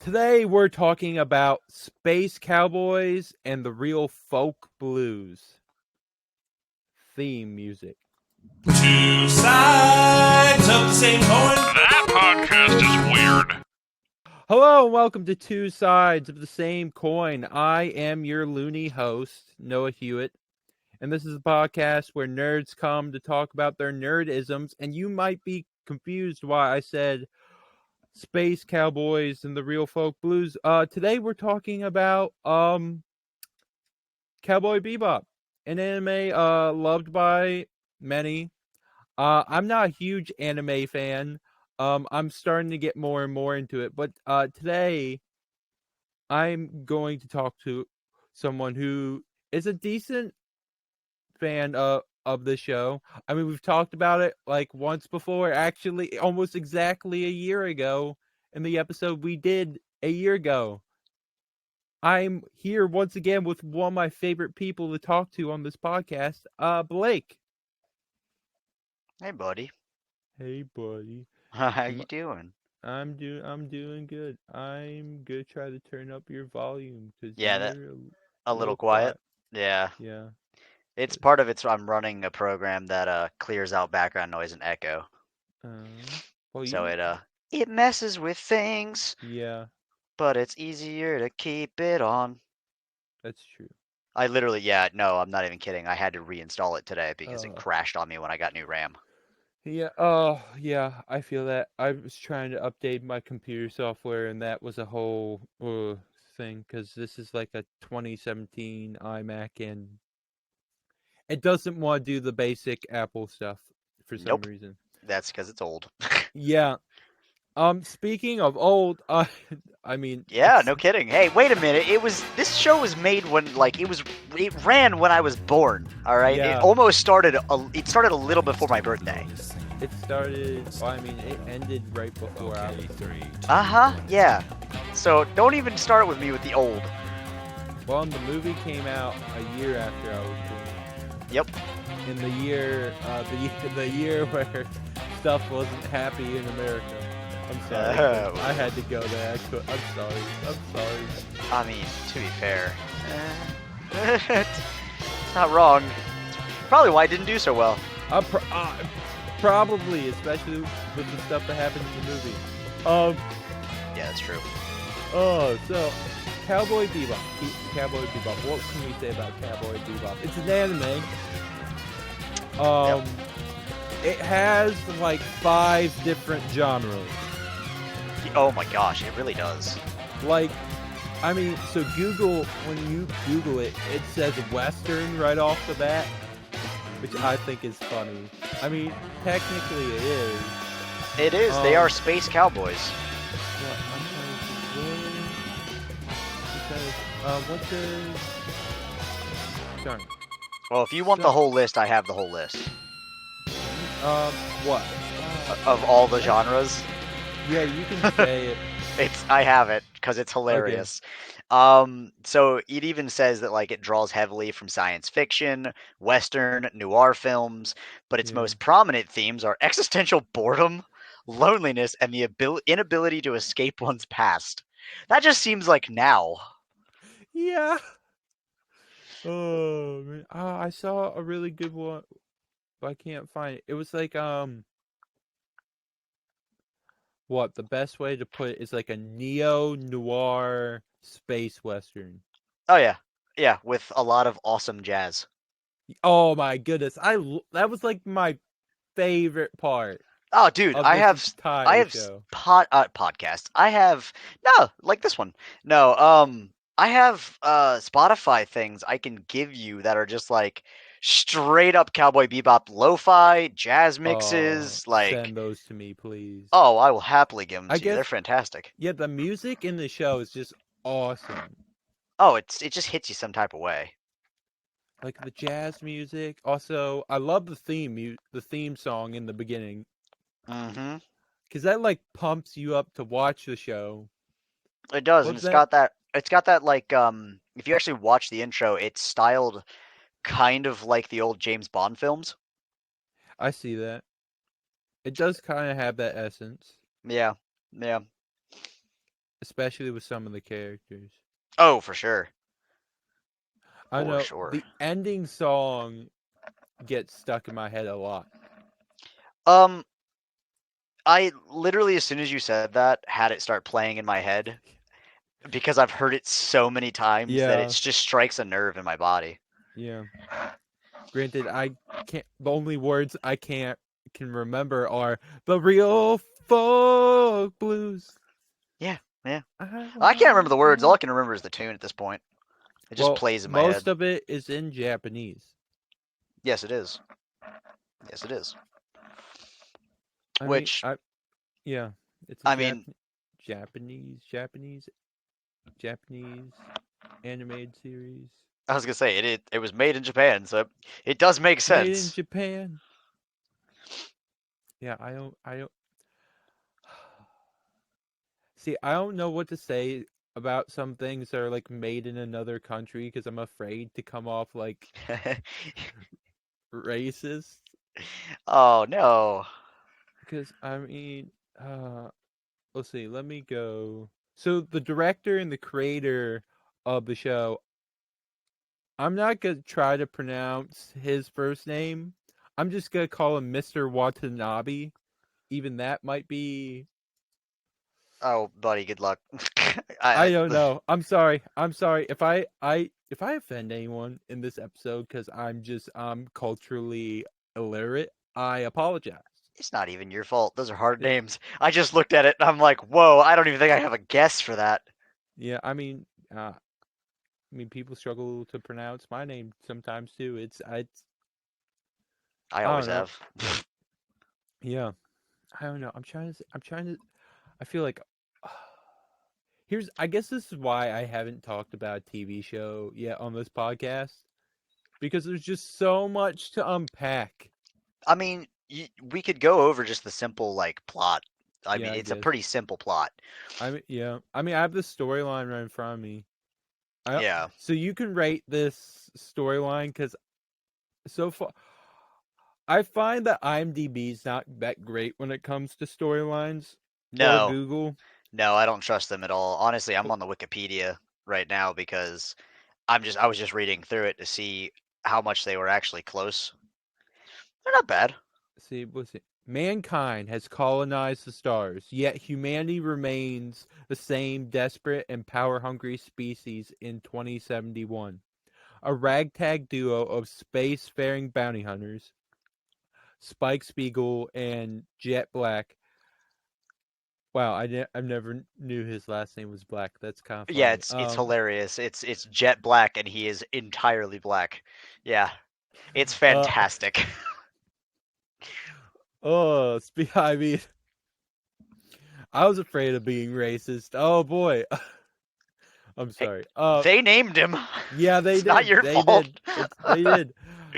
Today we're talking about space cowboys and the real folk blues theme music. Two sides of the same coin. That podcast is weird. Hello and welcome to Two Sides of the Same Coin. I am your loony host, Noah Hewitt, and this is a podcast where nerds come to talk about their nerdisms, and you might be confused why I said space cowboys and the real folk blues. Today we're talking about Cowboy Bebop, an anime loved by many. I'm not a huge anime fan. I'm starting to get more and more into it, but today I'm going to talk to someone who is a decent fan of the show. I mean, we've talked about it like once before, actually almost exactly a year ago in the episode we did a year ago. I'm here once again with one of my favorite people to talk to on this podcast, Blake. Hey, buddy. Hey, buddy. How M- you doing? I'm doing good. I'm gonna try to turn up your volume because Yeah, that you're a a little little quiet. quiet. Yeah, Yeah. it's part of it. I'm running a program that clears out background noise and echo, Well, so you. it messes with things, Yeah, but it's easier to keep it on. that's true. I literally, yeah, no, I'm not even kidding. I had to reinstall it today because it Uh, crashed on me when I got new RAM. yeah. Yeah. I feel that. I was trying to update my computer software, and that was a whole thing because this is like a 2017 iMac, and it doesn't want to do the basic Apple stuff for some Nope, reason. that's because it's old. Yeah. Speaking of old, I mean, Yeah, no kidding. Hey, wait a minute. This show was made when it ran when I was born. All right, Yeah. It started a little before my birthday. It started. Well, I mean, it ended right before I was born. Yeah. So don't even start with me with the old. Well, the movie came out a year after I was born. Yep. In the year, the year where stuff wasn't happy in America. I'm sorry. I had to go there. I'm sorry. I'm sorry. I mean, to be fair, it's not wrong. It's probably why I didn't do so well. Probably, especially with the stuff that happened in the movie. Yeah, that's true. Oh, so Cowboy Bebop. Cowboy Bebop. What can we say about Cowboy Bebop? It's an anime. Yep. It has like 5 different genres. Oh my gosh, it really does. Like, I mean, so when you Google it, it says Western right off the bat, which I think is funny. I mean, technically it is. It is. They are space cowboys. What, I'm trying to because, sorry. Well, if you want the whole list, I have the whole list What? of all the genres. Yeah, you can say it. I have it because it's hilarious. So it even says that like it draws heavily from science fiction, western, noir films, but its Yeah. most prominent themes are existential boredom, loneliness, and the inability to escape one's past. That just seems like now. Yeah. Oh man, I saw a really good one, but I can't find it. It was like what the best way to put it is like a neo noir space western. Oh yeah, with a lot of awesome jazz. Oh my goodness, that was like my favorite part Oh, dude, of I this have entire show. podcast. I have no like this one. No, I have Spotify things I can give you that are just like straight up Cowboy Bebop lo-fi jazz mixes. Send those to me, please. Oh, I will happily give them I to you. They're guess fantastic. yeah, the music in the show is just awesome. Oh, it just hits you some type of way. Like the jazz music. Also, I love the theme song in the beginning. Mm-hmm. Because that like pumps you up to watch the show. It does, and What's it's that? got that like if you actually watch the intro, it's styled kind of like the old James Bond films. I see that. It does kind of have that essence. Yeah. especially with some of the characters. Oh, for sure. I For know sure. the ending song gets stuck in my head a lot. Um, I literally, as soon as you said that, had it start playing in my head because I've heard it so many times that it Yeah, just strikes a nerve in my body. yeah. Granted, I can't. The only words I can remember are the real folk blues. Yeah, yeah. I I can't remember want the words. All I you. can remember is the tune at this point. It just Well, plays in my most head. of it is in Japanese. Yes, it is. Yes, it is. I mean, Which, yeah, it's a I mean, Japanese Japanese animated series I was gonna say it was made in Japan, so it does make made in sense. Japan. Yeah, I don't see. I don't know what to say about some things that are like made in another country because I'm afraid to come off like racist. Oh no. Because I mean, uh, let's see. Let me go. So the director and the creator of the show, I'm not gonna try to pronounce his first name. I'm just gonna call him Mr. Watanabe. Even that might be. Oh, buddy, good luck. I I, don't know. I'm sorry. I'm sorry if I offend anyone in this episode because I'm culturally illiterate. I apologize. it's not even your fault. Those are hard It, names. I just looked at it and I'm like, whoa, I don't even think I have a guess for that. yeah, I mean, people struggle to pronounce my name sometimes too. I I always don't know. have. Yeah, I don't know. I'm trying to. I feel like I guess this is why I haven't talked about a TV show yet on this podcast because there's just so much to unpack. I mean, we could go over just the simple like plot. I Yeah, mean, I it's a guess. pretty simple plot. I mean, yeah. I mean, I have the storyline right in front of me. I Yeah. So you can rate this storyline because so far I find that IMDb is not that great when it comes to storylines or No, Google. no, I don't trust them at all. Honestly, I'm on the Wikipedia right now because I was just reading through it to see how much they were actually close. They're not bad. See, what's it? Mankind has colonized the stars, yet humanity remains the same desperate and power hungry species in 2071. A ragtag duo of space-faring bounty hunters, Spike Spiegel and Jet Black. Wow, I never knew his last name was Black. That's kind of Yeah, funny. it's hilarious. It's jet black and he is entirely black. Yeah, it's uh, fantastic. I mean, I was afraid of being racist. Oh boy, I'm Hey, sorry. they named him. Yeah, they It's not did. your They fault. did. They did.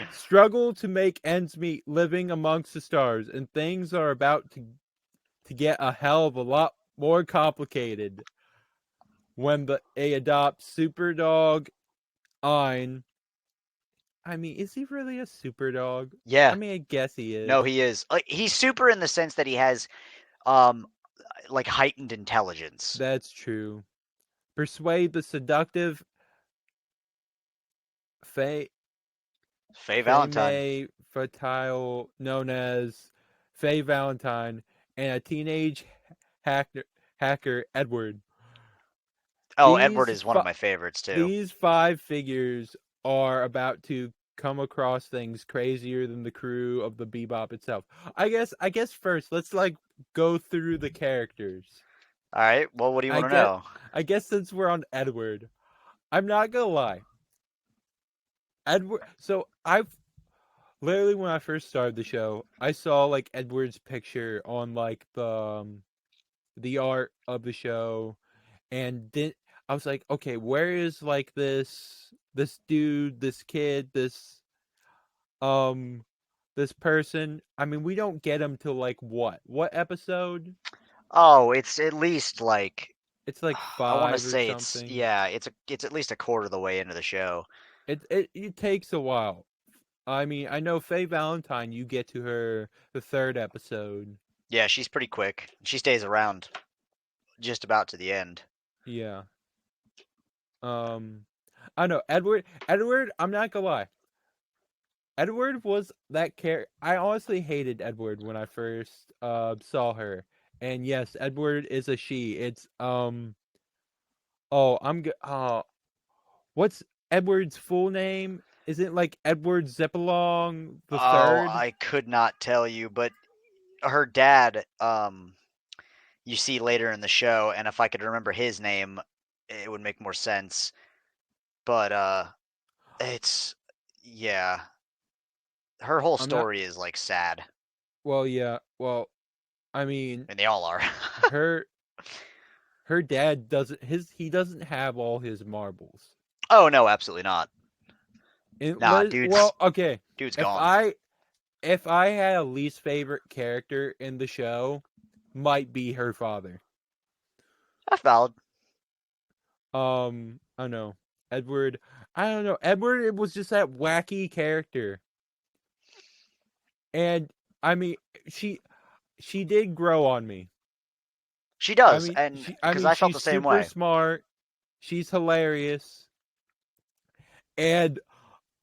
Struggle to make ends meet living amongst the stars, and things are about to get a hell of a lot more complicated when they adopt super dog Ein. I mean, is he really a super dog? I Yeah, mean, I guess he no, is. he is. Like he's super in the sense that he has um like heightened intelligence. That's true. Persuade the seductive Faye Faye Valentine. May Fertile, known as Faye Valentine, and a teenage hacker, hacker Edward. Oh, Edward These is one of my favorites too. these five figures are about to come across things crazier than the crew of the Bebop itself. I guess first let's like go through the characters. All right. Well, what do you I want to get know? I guess since we're on Edward, I'm not gonna lie. Edward. So I've literally when I first started the show, I saw like Edward's picture on like the art of the show, and then I was like, okay, where is like this dude, this kid, um this person? I mean, we don't get him till like what episode? Oh, it's at least like It's like I want to 5 or say it's something. yeah, it's at least a quarter of the way into the show. It takes a while. I mean, I know Faye Valentine, you get to her the 3rd episode. Yeah, she's pretty quick. She stays around just about to the end. Yeah. I don't know Edward. Edward. I'm not gonna lie. Edward was that character. I honestly hated Edward when I first saw her. And yes, Edward is a she. It's oh, what's Edward's full name? Is it like Edward Zeppelong the Oh, third? I could not tell you, but her dad, you see later in the show, and if I could remember his name, it would make more sense. But it's yeah, her whole I'm not story is like sad. well, yeah. Well, I mean, I mean, they all are. her her dad doesn't he doesn't have all his marbles. Oh no, absolutely not. It Nah, was well, okay. dude's If gone. I if I had a least favorite character in the show, might be her father. That's valid. I don't know. Edward, I don't know. Edward it was just that wacky character. And I mean, she she did grow on me. She does, and I because mean I felt she's the same super way. smart. She's hilarious. And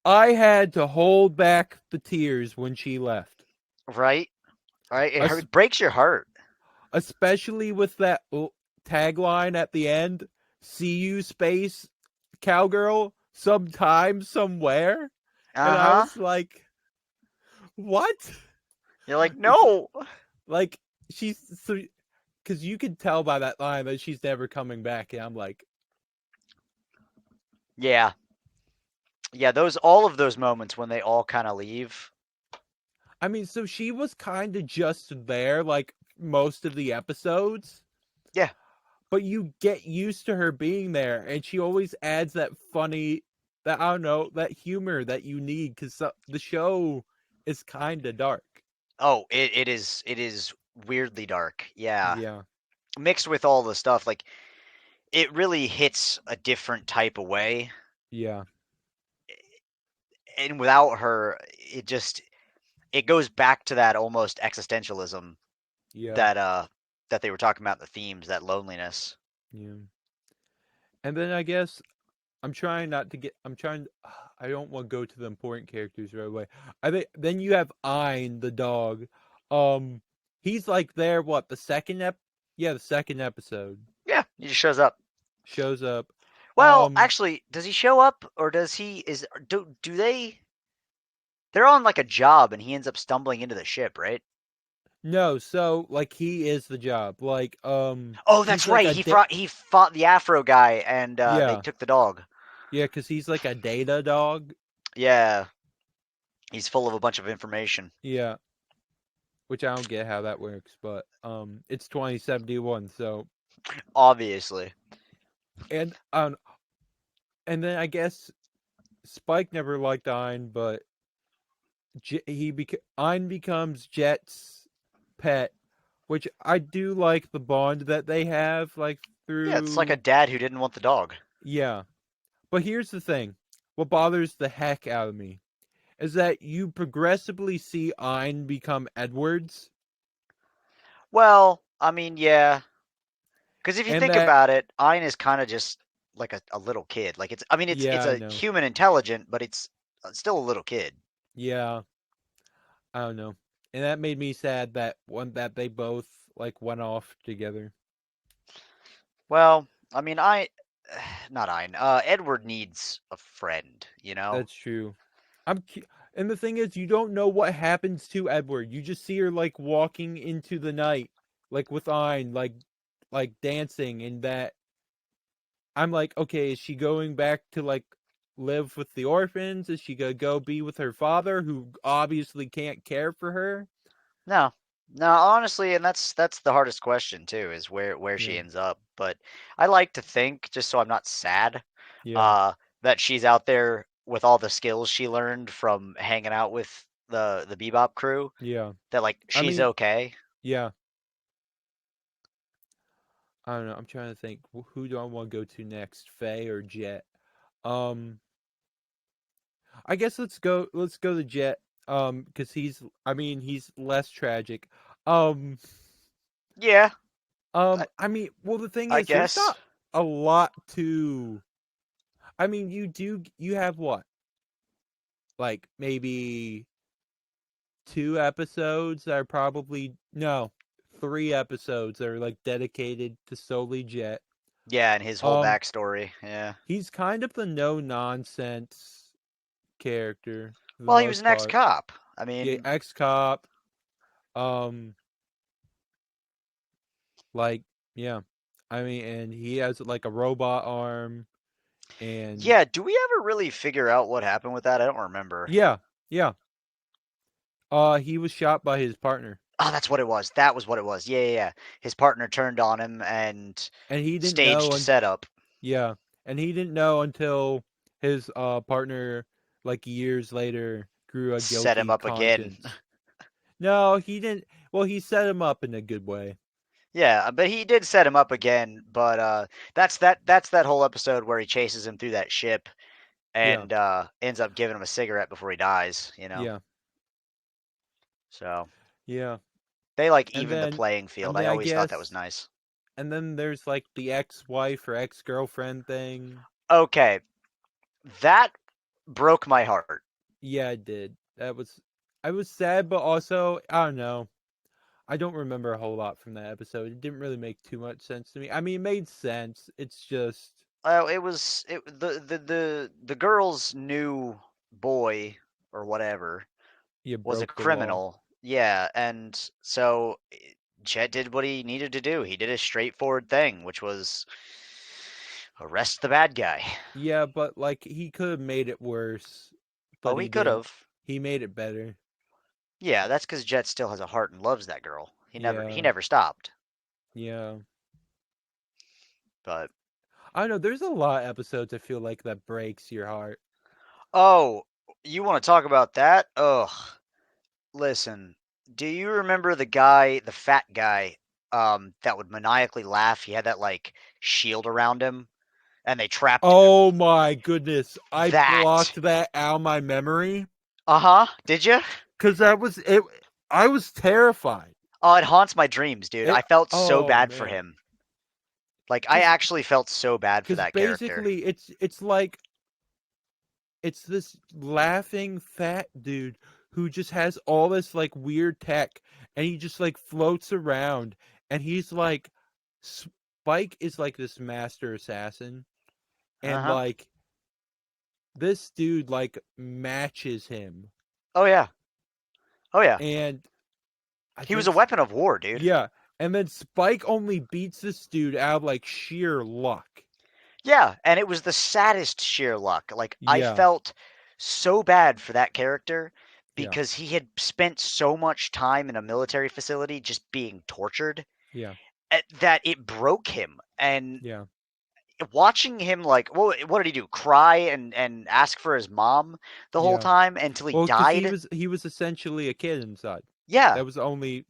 I had to hold back the tears when she left. Right? Right? Es- It breaks your heart. Especially with that tagline at the end, "See you space cowgirl sometime somewhere." And Uh I huh. was like, "What?" You're like, It's no. like she's so cuz you could tell by that line that she's never coming back, and I'm like, Yeah, yeah. Those all of those moments when they all kind of leave. I mean, so she was kind of just there like most of the episodes, Yeah. but you get used to her being there, and she always adds that funny, that I don't know, that humor that you need because the show is kind of dark. Oh, it is weirdly dark. Yeah, Yeah, mixed with all the stuff, like it really hits a different type of way. yeah, And without her, it goes back to that almost existentialism yeah, that that they were talking about in the themes, that loneliness. yeah. And then I guess I'm trying not to get. I'm trying. I don't want to go to the important characters right away. I think then you have Ein the dog. Um, he's like there. What the second Yeah, the second episode Yeah, he just shows up. shows up. Well, Um, actually, does he show up or does he is do they they're on like a job and he ends up stumbling into the ship, right? no, so like he is the job. Like Oh, he's that's like right. a He fought the Afro guy and they yeah took the dog. yeah because he's like a data dog. Yeah, he's full of a bunch of information. Yeah, which I don't get how that works, but it's 2071, so Obviously. and and then I guess Spike never liked Ein, but Ein becomes Jet's pet, which I do like the bond that they have, like Yeah, it's like a through dad who didn't want the dog. yeah. But here's the thing: what bothers the heck out of me is that you progressively see Ein become Edwards, Well, I mean, yeah, because if you and think that about it, Ein is kind of just like a little kid. Like it's, I mean, yeah, it's I a know, human intelligent, but it's still a little kid. yeah, I don't know, and that made me sad that they both like went off together. Well, I mean, not Ein. Edward needs a friend, you know. That's true. And the thing is, you don't know what happens to Edward. You just see her like walking into the night, like with Ein, like dancing, and that I'm like, okay, is she going back to like live with the orphans? Is she gonna go be with her father, who obviously can't care for her? No, no, honestly, and that's the hardest question too, is where she Yeah, ends up. But I like to think, just so I'm not sad, yeah, uh, that she's out there with all the skills she learned from hanging out with the Bebop crew. yeah. That like I she's mean, okay. yeah. I don't know. I'm trying to think. Who do I want to go to next, Faye or Jet? Um, I guess let's go to Jet because he's I mean he's less tragic. Um Yeah, I, I mean well the thing I is guess. a lot to. I mean, you have what? Like maybe 2 episodes that are probably no, 3 episodes that are like dedicated to solely Jet. Yeah, and his whole Um, backstory. Yeah. he's kind of the no nonsense character for the Well, he was most an part. ex-cop. I Yeah, mean, ex cop. Um, like yeah, I mean, and he has like a robot arm, and yeah. Do we ever really figure out what happened with that? I don't remember. yeah, yeah. He was shot by his partner, Oh, that's what it was. That was what it was. Yeah, yeah, yeah. His partner turned on him and and he didn't know. staged setup. Yeah, and he didn't know until his partner, like years later, grew a Set him guilty up again. conscience. No, he didn't. Well, he set him up in a good way. Yeah, but he did set him up again. But that's that whole episode where he chases him through that ship Yeah, and ends up giving him a cigarette before he dies. yeah, So yeah. they like And even the then, playing field. and I then I always thought that was guess, nice. and then there's like the ex-wife or ex-girlfriend thing. Okay, that broke my heart. Yeah, I did. I was sad, but also I don't know. I don't remember a whole lot from that episode. It didn't really make too much sense to me. I mean, it made sense. It's just The girl's new boy or whatever you was a broke the law. criminal. Yeah, and so Chet did what he needed to do. He did a straightforward thing, which was arrest the bad guy. Yeah, but like he could have made it worse, but Oh, he he could didn't. have. He made it better. Yeah, that's because Jet still has a heart and loves that girl. He Yeah, never stopped. yeah. But I don't know. There's a lot of episodes I feel like that breaks your heart. oh, you want to talk about that? Ugh. Listen, do you remember the guy, the fat guy, that would maniacally laugh? He had that like shield around him, and they trapped Oh my goodness! I that. blocked that out of my memory Uh huh. Did you? because that was it. I was terrified. Oh, it haunts my dreams, dude. It. I felt so Oh bad for man, him. Like I because actually felt so bad for that character. basically it's like it's this laughing fat dude who just has all this like weird tech, and he just like floats around, and he's like Spike is like this master assassin, Uh and huh. like this dude like matches him, Oh yeah. Oh yeah. and I He was think a weapon of war, dude. yeah, and then Spike only beats this dude out of like sheer luck. Yeah, and it was the saddest sheer luck. Like I Yeah, felt so bad for that character yeah, because he had spent so much time in a military facility just being tortured yeah, that it broke him. And yeah, watching him like what did he do? Cry and ask for his mom the whole yeah. time until he Well, because died? he was essentially a kid inside. Yeah. That was the only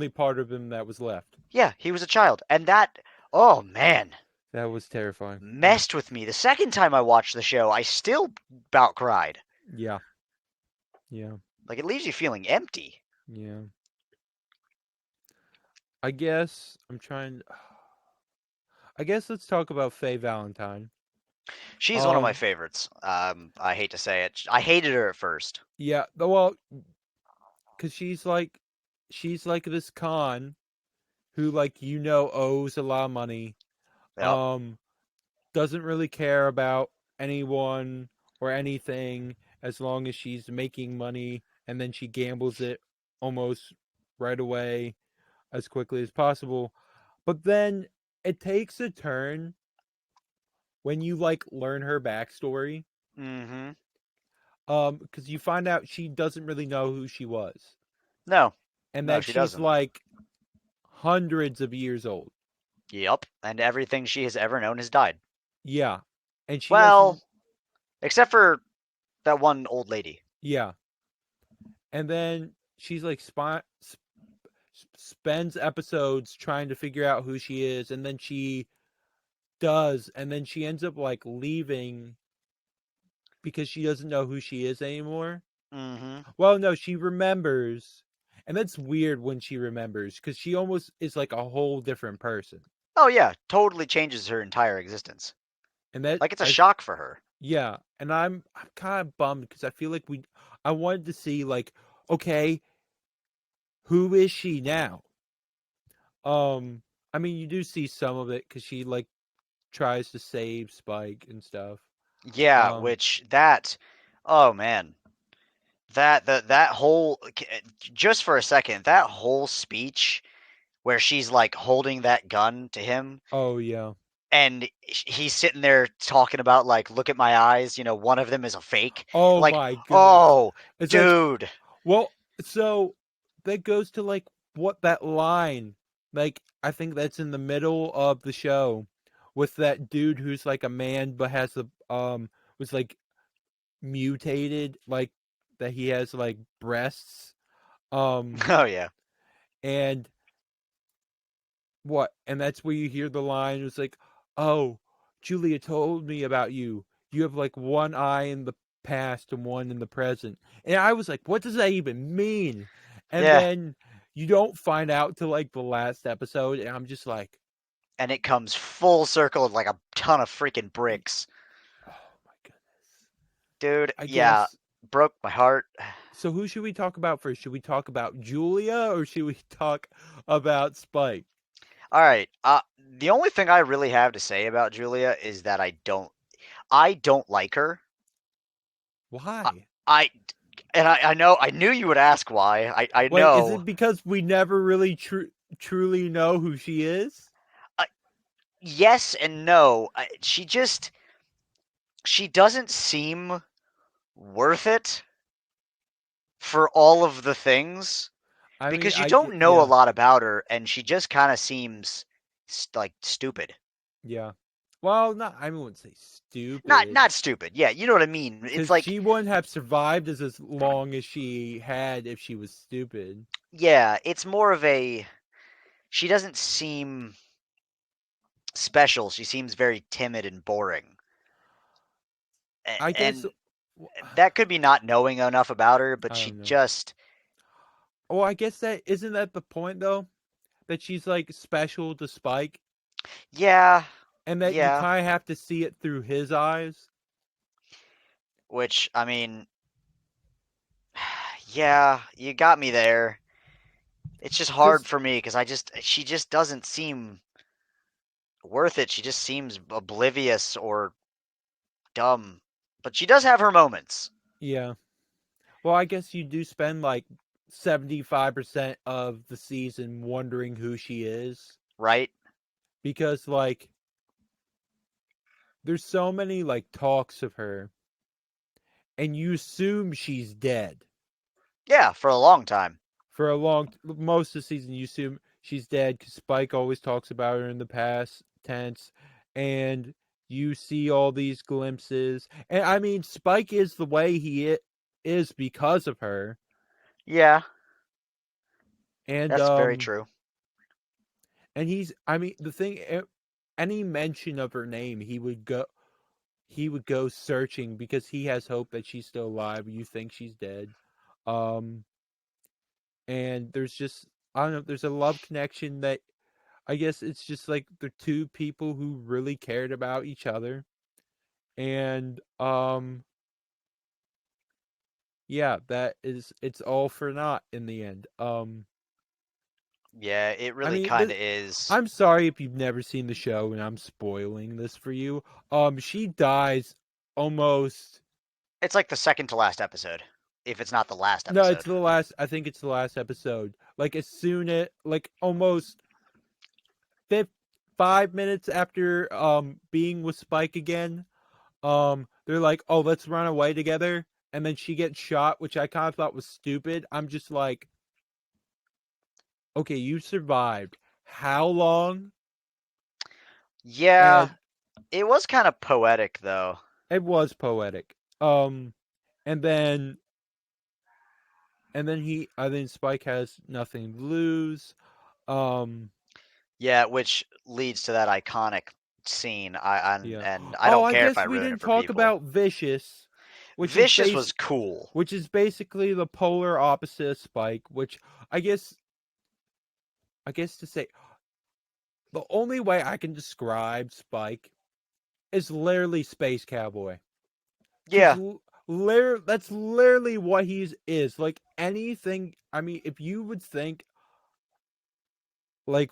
part of him that was left. Yeah, he was a child. And that oh man, That was terrifying. Yeah. messed with me. The second time I watched the show, I still about cried. Yeah. Yeah. Like it leaves you feeling empty. Yeah. I guess I'm trying. I guess let's talk about Faye Valentine. She's one of my Um. favorites. I hate to say it. I hated her at first. Yeah. Well, because she's like this con who like owes a lot of money. Yep. Um. Doesn't really care about anyone or anything as long as she's making money, and then she gambles it almost right away as quickly as possible. But then it takes a turn when you like learn her backstory. Mm-hmm. Because you find out she doesn't really know who she was, No. and No, that she she's doesn't. like hundreds of years old. Yep. And everything she has ever known has died. Yeah, and she Well, doesn't. except for that one old lady. Yeah, and then she's like spends episodes trying to figure out who she is, and then she does, and then she ends up like leaving because she doesn't know who she is anymore. Mm-hmm. Well, no, she remembers, and that's weird when she remembers because she almost is like a whole different person. Oh yeah, totally changes her entire existence. and that Like it's a I shock for her. yeah, and I'm kind of bummed because I feel like I wanted to see like, okay, who is she now? Um, I mean, you do see some of it because she like tries to save Spike and stuff. Yeah, Um, which that, oh man, that whole just for a second, that whole speech where she's like holding that gun to him oh yeah, and he's sitting there talking about like, look at my eyes, one of them is a fake. oh Like, my goodness, oh, it's like, dude. well, so that goes to like what that line, like I think that's in the middle of the show with that dude who's like a man but has the was like mutated, like that he has like breasts, um, Oh yeah. and what, and that's where you hear the line. It's like, oh, Julia told me about you. You have like one eye in the past and one in the present. And I was like, what does that even mean? And Yeah, then you don't find out till like the last episode, and I'm just like, and it comes full circle like a ton of freaking bricks. oh my goodness. Dude, I yeah, guess. broke my heart. So who should we talk about first? Should we talk about Julia or should we talk about Spike? All right. The only thing I really have to say about Julia is that I don't like her. I, Why? I and I know I knew you would ask why. I Wait, is know. it because we never really truly know who she is? Yes and no. She doesn't seem worth it for all of the things I mean, because you don't know a yeah, lot about her and she just kind of seems like stupid. yeah. Well, not I wouldn't say Not stupid, not stupid. Yeah, you know what I mean. It's because like she wouldn't have survived as long as she had if she was stupid. yeah, it's more of a she doesn't seem special. She seems very timid and boring. I guess. And that could be not knowing enough about her, but I she don't know. just Well, I guess that isn't that the point though, that she's like special to Spike, yeah, and that you yeah, kind of have to see it through his eyes. which I mean, yeah, you got me there. It's just hard Because for me because she just doesn't seem worth it. She just seems oblivious or dumb. But she does have her moments, yeah. Well, I guess you do spend like 75% of the season wondering who she is, right? because like there's so many like talks of her and you assume she's dead Yeah, for a long time. for a long most of the season. You assume she's dead because Spike always talks about her in the past tense, and you see all these glimpses. And I mean, Spike is the way is because of her. Yeah, And that's very true. he's, I mean, the thing, any mention of her name, he would go searching because he has hope that she's still alive. You think she's dead. Um, and there's just, I don't know, there's a love connection that I guess it's just like the two people who really cared about each other. And yeah, it's all for naught in the end. Yeah, it I really mean, kind of is. I'm sorry if you've never seen the show and I'm spoiling this for you. She dies almost. It's like the second to last episode, if it's not the last No, it's episode. the last. I think it's the last episode. Like as soon as, like almost 5 minutes after being with Spike again, they're like, "Oh, let's run away together," and then she gets shot, which I kind of thought was stupid. I'm just like, okay, you survived. How long? Yeah, And it was kind of poetic though. it was poetic. And then I think Spike has nothing to lose. Um, Yeah, which leads to that iconic scene. yeah. And I Oh, don't I care if guess I we ruin it didn't for talk people. about Vicious, Vicious was cool. which is basically the polar opposite of Spike. Which I guess to say, the only way I can describe Spike is literally Space Cowboy. Because Yeah, that's literally what he is. Like anything, I mean, if you would think, like,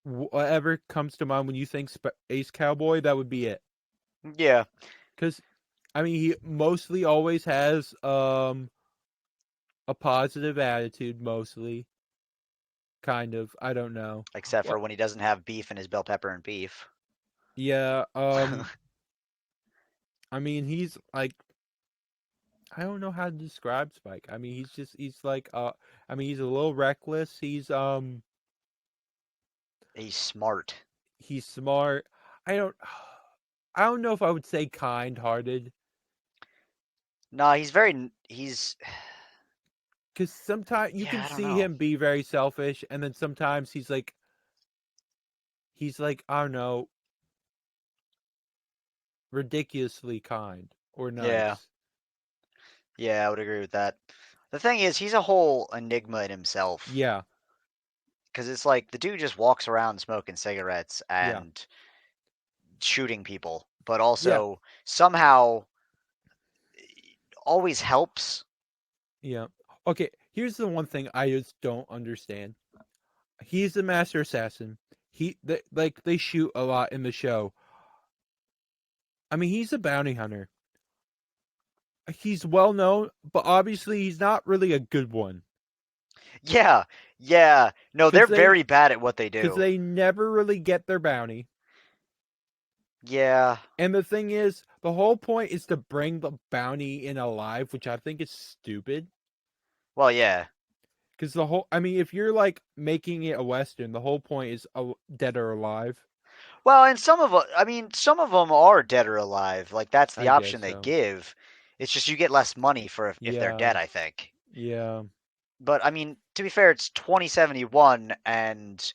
whatever comes to mind when you think Space Cowboy, that would be it. yeah. Because, I mean, he mostly always has a positive attitude, mostly. Kind of. I don't know. Except for What? when he doesn't have beef in his bell pepper and beef. Yeah, I mean, he's like, I don't know how to describe Spike. I mean, he's like I mean, he's a little reckless. He's smart. He's smart. I don't I don't know if I would say kind-hearted Nah, he's very. He's. cuz sometimes you Yeah, can I don't see know. him be very selfish and then sometimes he's like I don't know, ridiculously kind or Yeah, nice. yeah, I would agree with that. The thing is, he's a whole enigma in himself. Yeah. Because it's like the dude just walks around smoking cigarettes Yeah. and shooting people, but Yeah. also somehow always helps. Yeah. Okay, here's the one thing I just don't understand. He's the master assassin. They shoot a lot in the show. I mean, he's a bounty hunter. He's well known, but obviously he's not really a good one Yeah, yeah. No, they're because they very bad at what they because do. they never really get their bounty. Yeah. And the thing is, the whole point is to bring the bounty in alive, which I think is stupid. Well, yeah. Because I mean, if you're like making it a western, the whole point is dead or alive. Well, and I mean, some of them are dead or alive. Like that's the I guess option they so. give. It's just you get less money for if they're Yeah, dead, I think. yeah, But I mean, to be fair, it's 2071 and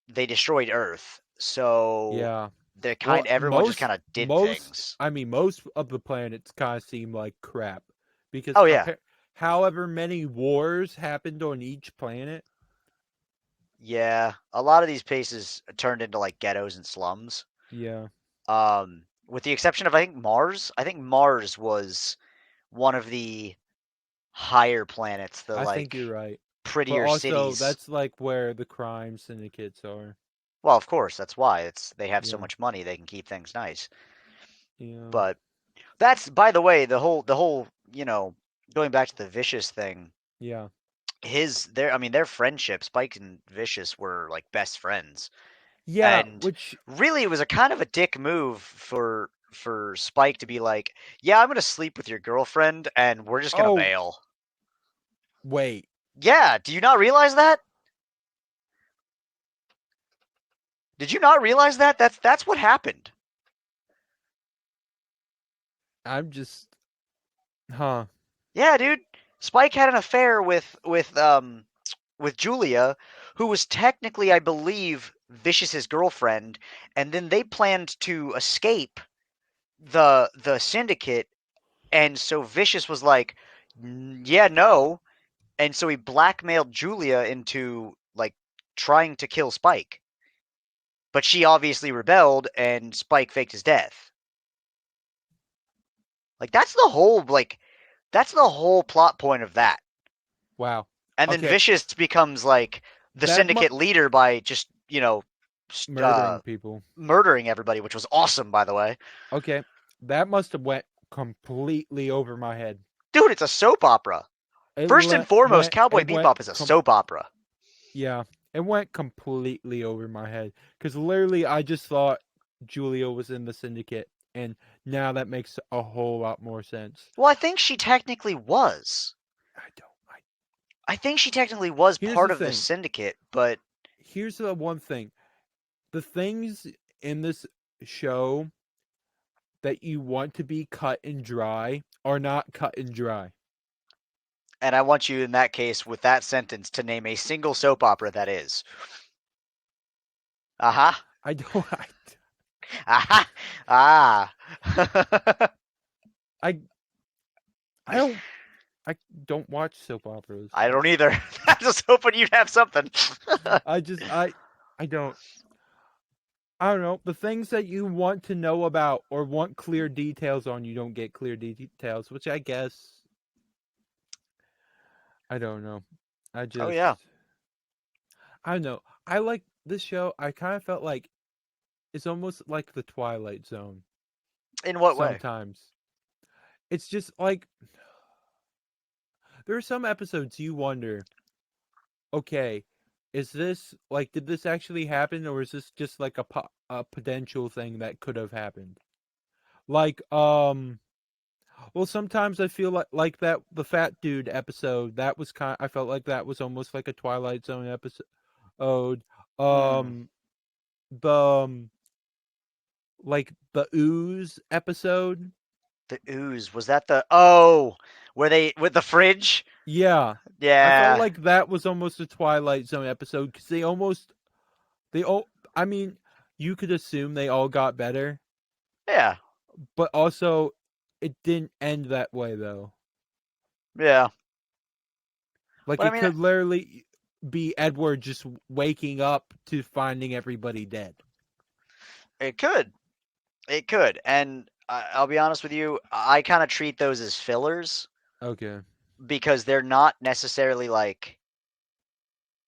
they destroyed Earth. So yeah. they're Well, everyone just kind of did things. I mean, most of the planets kind of seem like crap because Oh yeah. however many wars happened on each planet. Yeah, a lot of these places turned into like ghettos and slums. Yeah, With the exception of I think Mars. I think Mars was one of the higher planets, the I think you're like right. But prettier also, cities. that's like where the crime syndicates are. Well, of course, that's why they have so Yeah, much money they can keep things nice. yeah, But that's by the way, the whole going back to the Vicious thing. yeah, Their friendship, Spike and Vicious were like best friends, yeah. and Which really it was a kind of a dick move for Spike to be like, yeah, I'm gonna sleep with your girlfriend and we're just gonna oh bail. wait, Yeah, do you not realize that? Did you not realize that? That's what happened. I'm just huh. Yeah, dude. Spike had an affair with Julia, who was technically, I believe, Vicious's girlfriend, and then they planned to escape the syndicate, and so Vicious was like, yeah, no, and so he blackmailed Julia into like trying to kill Spike. But she obviously rebelled and Spike faked his death. Like that's the whole plot point of that. Wow. And then Okay, Vicious becomes like the that syndicate leader by just, murdering people. murdering everybody, which was awesome, by the way. Okay, that must have went completely over my head. Dude, it's a soap opera. It First and foremost, Cowboy it went Bebop is a soap opera. yeah, it went completely over my head because literally I just thought Julia was in the syndicate, and now that makes a whole lot more sense. Well, I think she technically was. I don't. I think she technically was Here's part the of the thing. syndicate, but Here's the one thing: the things in this show that you want to be cut and dry are not cut and dry. and I want you in that case with that sentence to name a single soap opera that is. Aha. I don't. Aha. Ah. I I don't. I don't watch soap operas. I don't either. I was hoping you'd have something. I just I I don't. I don't know. The things that you want to know about or want clear details on, you don't get clear details, which I guess I don't know. I Oh yeah. just I don't know. I like this show. I kind of felt like it's almost like the Twilight Zone In what way? sometimes. It's just like there are some episodes you wonder, okay, is this like did this actually happen or is this just like a potential thing that could have happened? Like well sometimes I feel like that the fat dude episode that was kind I felt like that was almost like a Twilight Zone episode. Hmm. Um the like the ooze episode. The ooze. Was that the where they with the fridge? Yeah. I felt Yeah. like that was almost a Twilight Zone episode cuz they all I mean, you could assume they all got better, Yeah. but also it didn't end that way though. Yeah. Like But I it mean, could literally be Edward just waking up to finding everybody dead. it could. It could. And I'll be honest with you, I kind of treat those as fillers Okay. because they're not necessarily like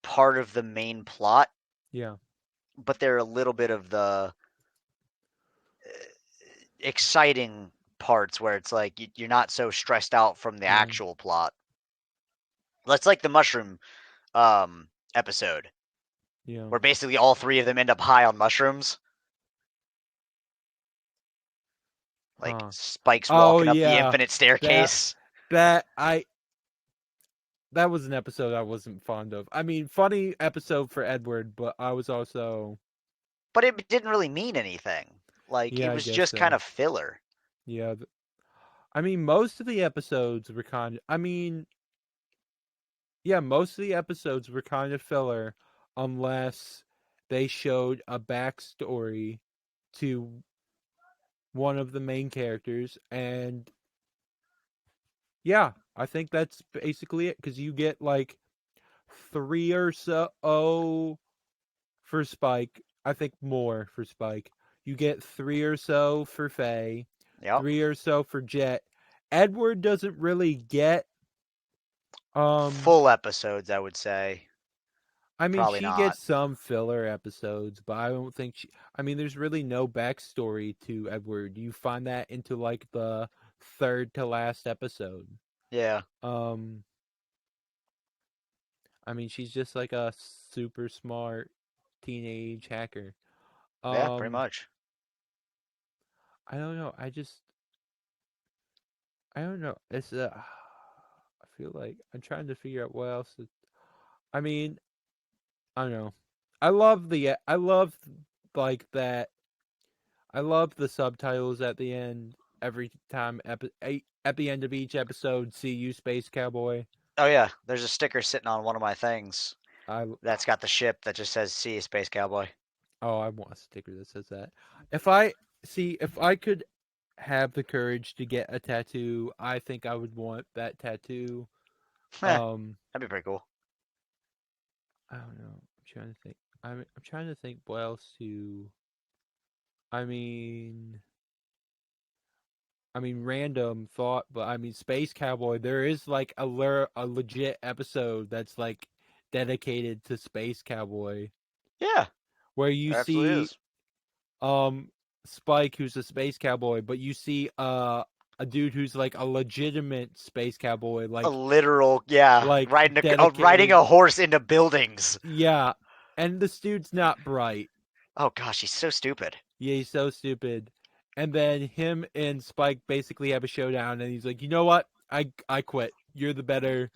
part of the main plot, Yeah. but they're a little bit of the exciting parts where it's like you're not so stressed out from the Yeah. actual plot. That's like the mushroom episode Yeah. where basically all three of them end up high on mushrooms. Like Huh. Spike's Oh walking up the yeah. infinite That staircase. that I that was an episode I wasn't fond of. I mean, funny episode for Edward, but I was also But it didn't really mean anything. Like it yeah, I was guess just kind so. of filler. Yeah. I mean, most of the episodes were kind of I mean, yeah, most of the episodes were kind of filler unless they showed a backstory to one of the main characters and yeah, I think that's basically it cuz you get like 3 or so for Spike. I think more for Spike. You get 3 or so for Faye, Yep. 3 or so for Jet. Edward doesn't really get um Full episodes, I would say. I mean, Probably she not. gets some filler episodes, but I don't think she. I mean, there's really no backstory to Edward. You find that into like the third to last episode. Yeah. Um, I mean, she's just like a super smart teenage hacker. Yeah, pretty Um, much. I don't know. I don't know. It's I feel like I'm trying to figure out what else. I mean, I don't know. I love like that I love the subtitles at the end every time at the end of each episode. See you, Space Cowboy. Oh yeah, there's a sticker sitting on one of my things I that's got the ship that just says "See you, Space Cowboy." oh I want a sticker that says that. If I if I could have the courage to get a tattoo, I think I would want that tattoo. Heh, Um, that'd be pretty cool. I don't know. I'm trying to think. I'm trying to think what else to. I mean, random thought, but I mean, Space Cowboy. There is like a legit episode that's like dedicated to Space Cowboy, Yeah, where you there absolutely see is. um Spike, who's a space cowboy, but you see a dude who's like a legitimate space cowboy, A literal, yeah, like riding dedicated. a horse into buildings. Yeah, and this dude's not bright. Oh gosh, he's so stupid. Yeah, he's so stupid. And then him and Spike basically have a showdown, and he's like, you know what? I quit. You're the better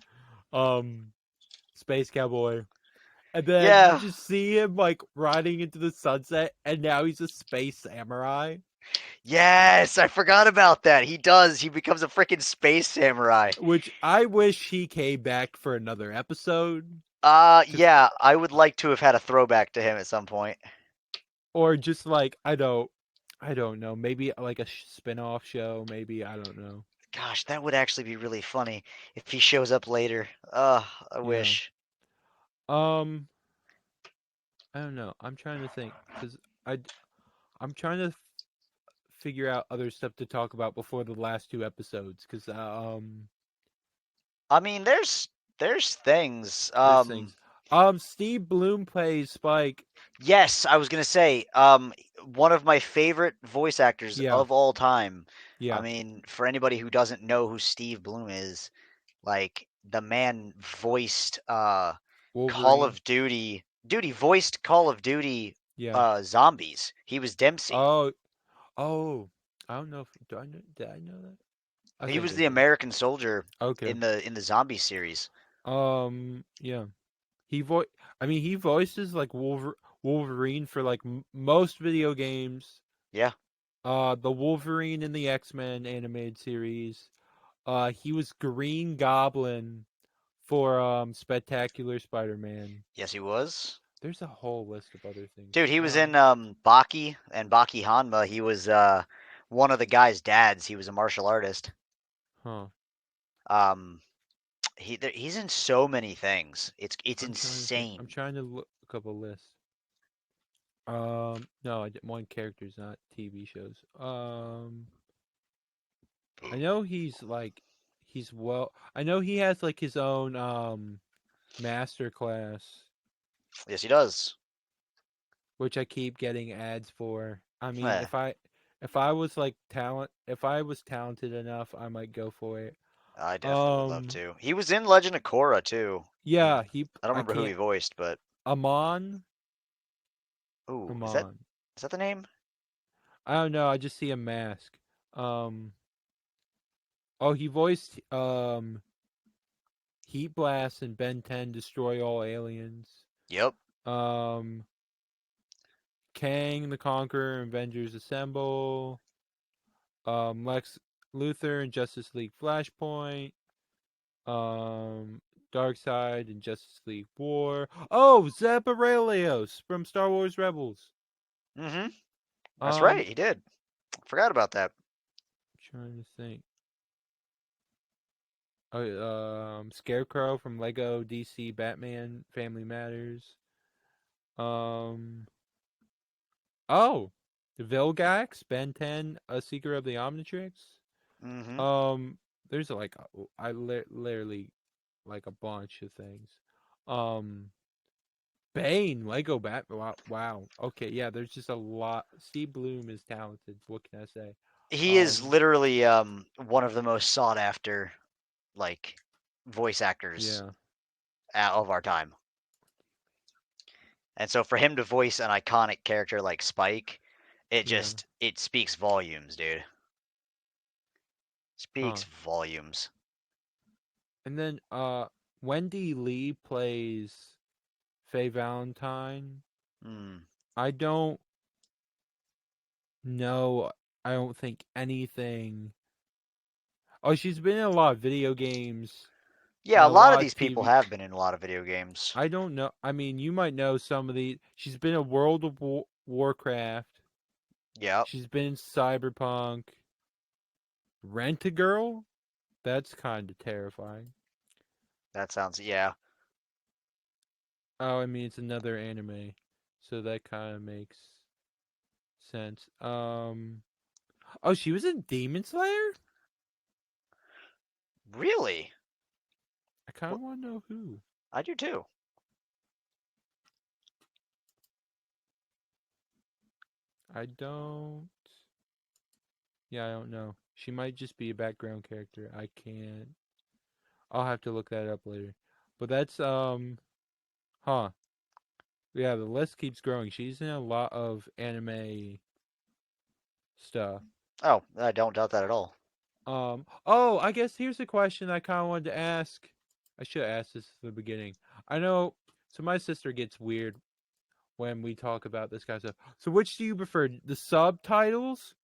um space cowboy. And then you Yeah, just see him like riding into the sunset, and now he's a space samurai. yes, I forgot about that. He does. He becomes a freaking space samurai. Which I wish he came back for another episode. Cause, Yeah, I would like to have had a throwback to him at some point. or just like I don't know, maybe like a spin-off show, maybe I don't know. Gosh, that would actually be really funny if he shows up later. I Yeah. wish. Um I don't know. I'm trying to think because I I'm trying to figure out other stuff to talk about before the last two episodes because I mean, there's things. there's things. Steve Bloom plays Spike. Yes, I was gonna say, one of my favorite voice actors Yeah, of all time. I yeah. mean, for anybody who doesn't know who Steve Bloom is, like the man voiced Call Wolverine. of Duty. Dude, he voiced Call of Duty Yeah. zombies. He was Dempsey. Oh, oh. I don't know if do I know. Did I know that? I He think was I the did. American soldier Okay. in the zombie series. Yeah. He vo I mean, he voices like Wolverine for like most video games. Yeah. The Wolverine in the X-Men animated series. He was Green Goblin for Spectacular Spider-Man. Yes, he was. There's a whole list of other things. Dude, he was in Baki and Baki Hanma. He was one of the guy's dads. He was a martial artist. Huh. Um, he's in so many things. It's I'm trying to think. I'm insane. trying to look up a list. No, I didn't want characters, not TV shows. I know he's like, he's well. I know he has like his own master class, Yes, he does. which I keep getting ads for. I mean, Eh, if I was like if I was talented enough, I might go for it. I definitely would love Um, to. He was in Legend of Korra too. yeah, I don't I remember who he can't. voiced, but Amon, ooh, Amon. is that the name? I don't know. I just see a mask. Um, oh, he voiced Heat Blast and Ben 10 Destroy All Aliens. Yep. Um, Kang the Conqueror, Avengers Assemble. Lex Luthor and Justice League Flashpoint. Um, Darkseid and Justice League War. Oh, Zeb Aurelios from Star Wars Rebels. Mm-hmm. That's Um, right. He did. Forgot about that. trying to think. Scarecrow from Lego DC Batman Family Matters. Um, oh, Vilgax, Ben 10, A Seeker of the Omnitrix. Mm-hmm. Um, there's like literally like a bunch of things. Um, Bane, Lego Batman. Wow, wow. Okay, yeah. There's just a lot. Steve Bloom is talented. What can I say? He is Um, literally one of the most sought after like voice actors yeah, of our time. And so for him to voice an iconic character like Spike, yeah. it speaks volumes, dude. Huh. Speaks volumes. And then Wendy Lee plays Faye Valentine. Hmm. I don't know. I don't think anything. Oh, she's been in a lot of video games Yeah, and a a lot of lot of these people TV. have been in a lot of video games. I don't know. I mean, you might know some of the. She's been in World of Warcraft. Yep, She's been in Cyberpunk. Rent a Girl. That's kind of terrifying. that sounds yeah. Oh, I mean, it's another anime, so that kind of makes sense. Oh, she was in Demon Slayer. Really? I kind Wh- of want to know who. I do too. I don't. Yeah, I don't know. She might just be a background character. I can't. I'll have to look that up later. But that's huh. Yeah, the list keeps growing. She's in a lot of anime stuff. Oh, I don't doubt that at all. Oh, I guess here's a question I kind of wanted to ask. I should have asked this at the beginning. I know, so my sister gets weird when we talk about this kind of stuff. So which do you prefer, the subtitles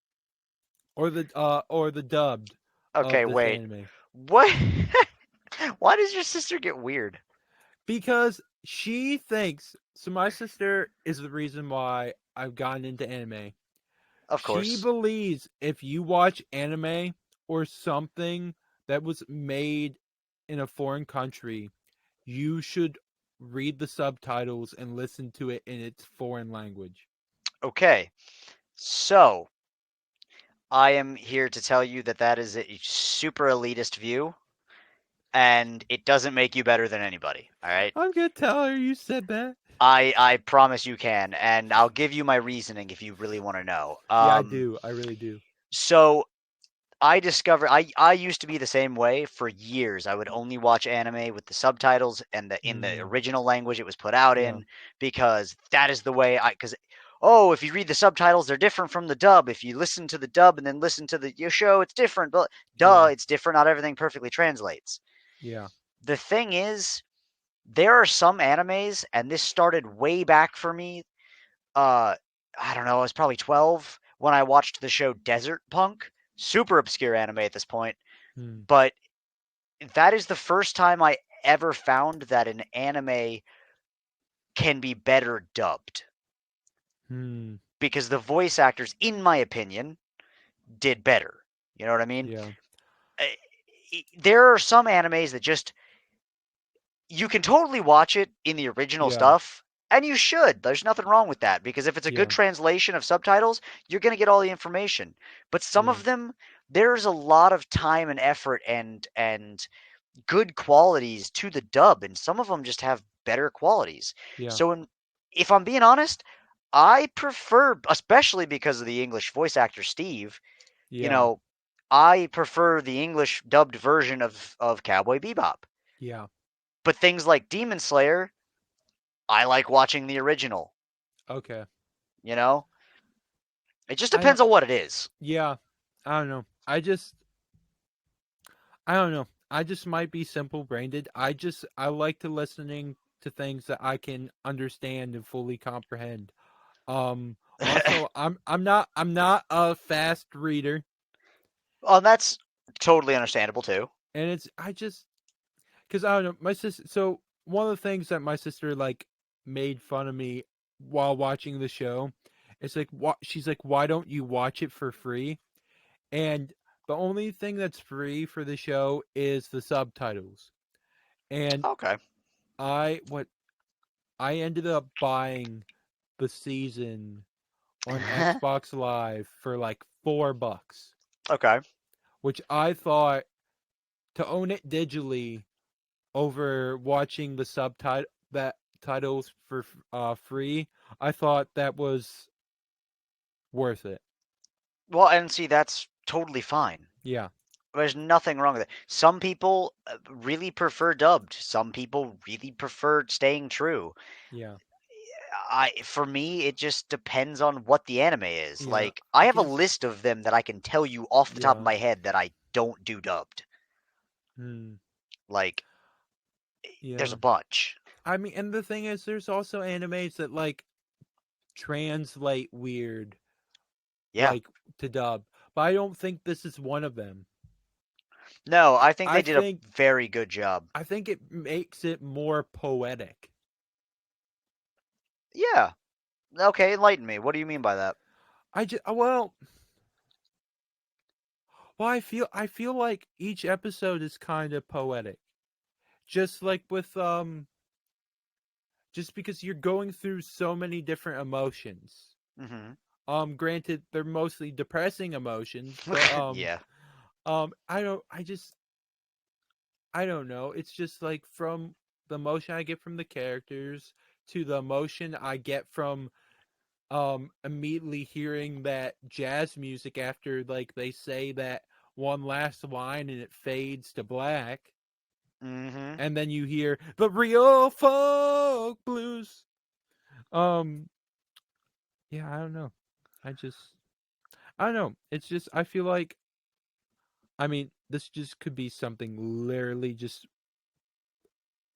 or the dubbed of Okay, this wait. anime? What? Why does your sister get weird? Because she thinks, so my sister is the reason why I've gotten into anime. Of She course. believes if you watch anime or something that was made in a foreign country, you should read the subtitles and listen to it in its foreign language. Okay, so I am here to tell you that that is a super elitist view, and it doesn't make you better than anybody. All right. I'm gonna tell her you said that. I promise you can, and I'll give you my reasoning if you really want to know. Yeah, I do. I really do. So I discovered I used to be the same way for years. I would only watch anime with the subtitles and the in the Mm, original language it was put out yeah, in, because that is the way I because oh, if you read the subtitles, they're different from the dub. If you listen to the dub and then listen to the your show, it's different. But duh, yeah, it's different. Not everything perfectly translates. yeah. The thing is, there are some animes, and this started way back for me. Uh, I don't know, I was probably 12 when I watched the show Desert Punk. Super obscure anime at this point, Mm, but that is the first time I ever found that an anime can be better dubbed, mm, because the voice actors, in my opinion, did better. You know what I mean? yeah, Uh, There are some animes that just you can totally watch it in the original yeah, stuff, and you should. There's nothing wrong with that, because if it's a good yeah, translation of subtitles, you're going to get all the information. But some yeah, of them, there's a lot of time and effort and good qualities to the dub, and some of them just have better qualities. yeah, So if I'm being honest, I prefer, especially because of the English voice actor Steve, you yeah, know, I prefer the English dubbed version of Cowboy Bebop. yeah. But things like Demon Slayer, I like watching the original. Okay. You know, it just I don't. depends on what it is. Yeah, I don't know. I don't know. I just might be simple brained. I like to listening to things that I can understand and fully comprehend. Also, I'm not a fast reader, Well, and that's totally understandable too. and it's I just because I don't know my sister. So one of the things that my sister like made fun of me while watching the show, it's like what she's like, why don't you watch it for free? And the only thing that's free for the show is the subtitles. And Okay. what I ended up buying the season on Xbox Live for like $4, Okay. which I thought to own it digitally over watching the subtitle that titles for free. I thought that was worth it. Well, and see, that's totally fine. Yeah, There's nothing wrong with it. Some people really prefer dubbed. Some people really prefer staying true. yeah, For me, it just depends on what the anime is. yeah. Like, I I have a guess. list of them that I can tell you off the top of Yeah. my head that I don't do dubbed. Hmm. Like, there's Yeah. a bunch. I mean, and the thing is, there's also animes that like translate weird, Yeah. like to dub. But I don't think this is one of them. No, I think I they did a think very good job. I think it makes it more poetic. Yeah. Okay, enlighten me. What do you mean by that? I just well, I feel like each episode is kind of poetic. Just like with just because you're going through so many different emotions. Hmm. Granted they're mostly depressing emotions, but Yeah. I don't know. It's just like from the emotion I get from the characters to the emotion I get from immediately hearing that jazz music after like they say that one last line and it fades to black, Hmm. and then you hear the real folk blues. Um yeah, I don't know. I just I don't know. It's just I feel like I mean, this just could be something literally just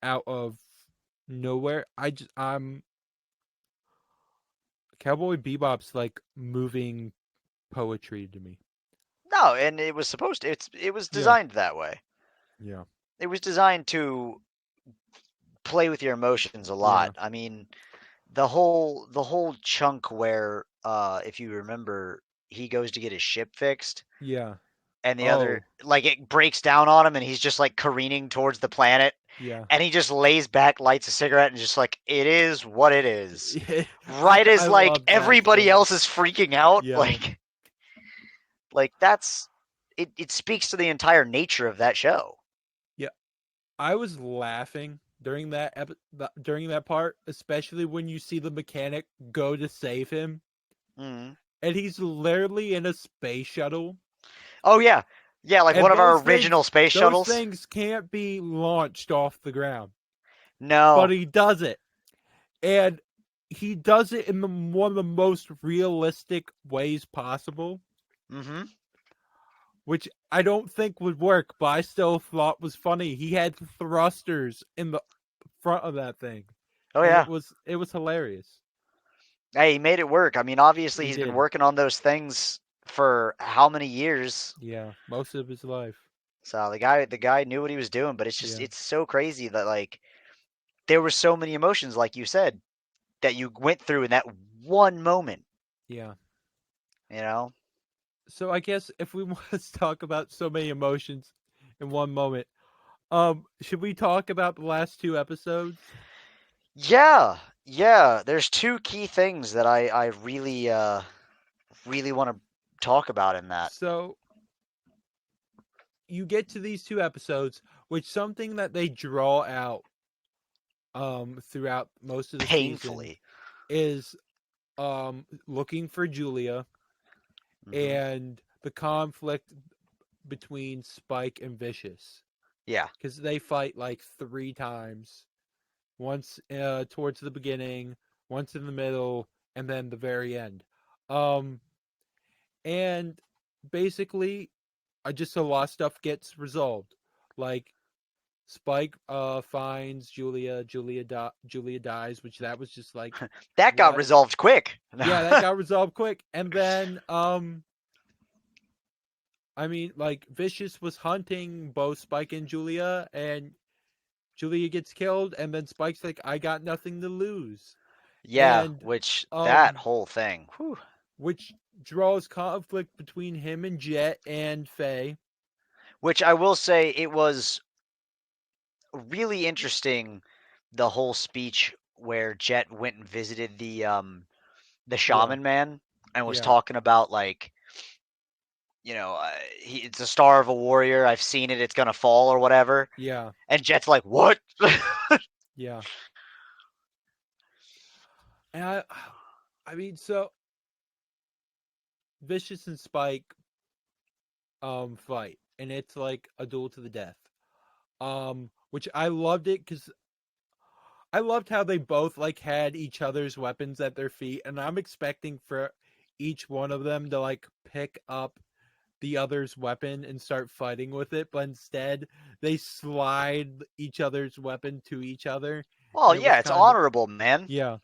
out of nowhere. I'm Cowboy Bebop's like moving poetry to me. No, and it was supposed to. It was Yeah, designed that way. yeah, It was designed to play with your emotions a yeah, lot. I mean, the whole chunk where if you remember, he goes to get his ship fixed. yeah, and the other Oh, like it breaks down on him, and he's just like careening towards the planet, yeah. and he just lays back, lights a cigarette, and just like it is what it is. I Right as I like love that everybody so else much. is freaking out, Yeah. like that's it speaks to the entire nature of that show. Yeah. I was laughing during that part, especially when you see the mechanic go to save him, Mm. and he's literally in a space shuttle, Oh yeah, yeah, like and one of our original space those shuttles. things can't be launched off the ground, but No. he does it, and he does it in one of the most realistic ways possible, Mm-hmm. which I don't think would work, but I still thought was funny. He had thrusters in the front of that thing, Oh and yeah. it was hilarious. Hey, he made it work. I mean, obviously He he's been did. working on those things for how many years? Yeah, most of his life. So the guy knew what he was doing, but Yeah, it's so crazy that like there were so many emotions, like you said, that you went through in that one moment. yeah. You know? So I guess if we want to talk about so many emotions in one moment, should we talk about the last two episodes? Yeah, yeah. There's two key things that I really really want to talk about in that. So you get to these two episodes, which something that they draw out throughout most of the season Painfully. is looking for Julia Hmm. and the conflict between Spike and Vicious, Yeah. because they fight like three times. Once towards the beginning, once in the middle, and then the very end. Um, and basically, just a lot of stuff gets resolved. Like Spike finds Julia, Julia dies, which that was just like That got what? resolved quick. Yeah, that got resolved quick. And then I mean, like Vicious was hunting both Spike and Julia, and Julia gets killed, and then Spike's like, I got nothing to lose. Yeah, And which that um whole thing. Whew. which draws conflict between him and Jet and Faye. Which I will say it was really interesting the whole speech where Jet went and visited the Yeah, shaman man and was yeah, talking about like it's a star of a warrior. I've seen it. It's gonna fall or whatever. yeah, And Jet's like, what? yeah. And I mean, so Vicious and Spike fight, and it's like a duel to the death. Which I loved it because I loved how they both like had each other's weapons at their feet, and I'm expecting for each one of them to like pick up the other's weapon and start fighting with it, but instead they slide each other's weapon to each other, Well, and it was yeah, it's kind of honorable, man. yeah.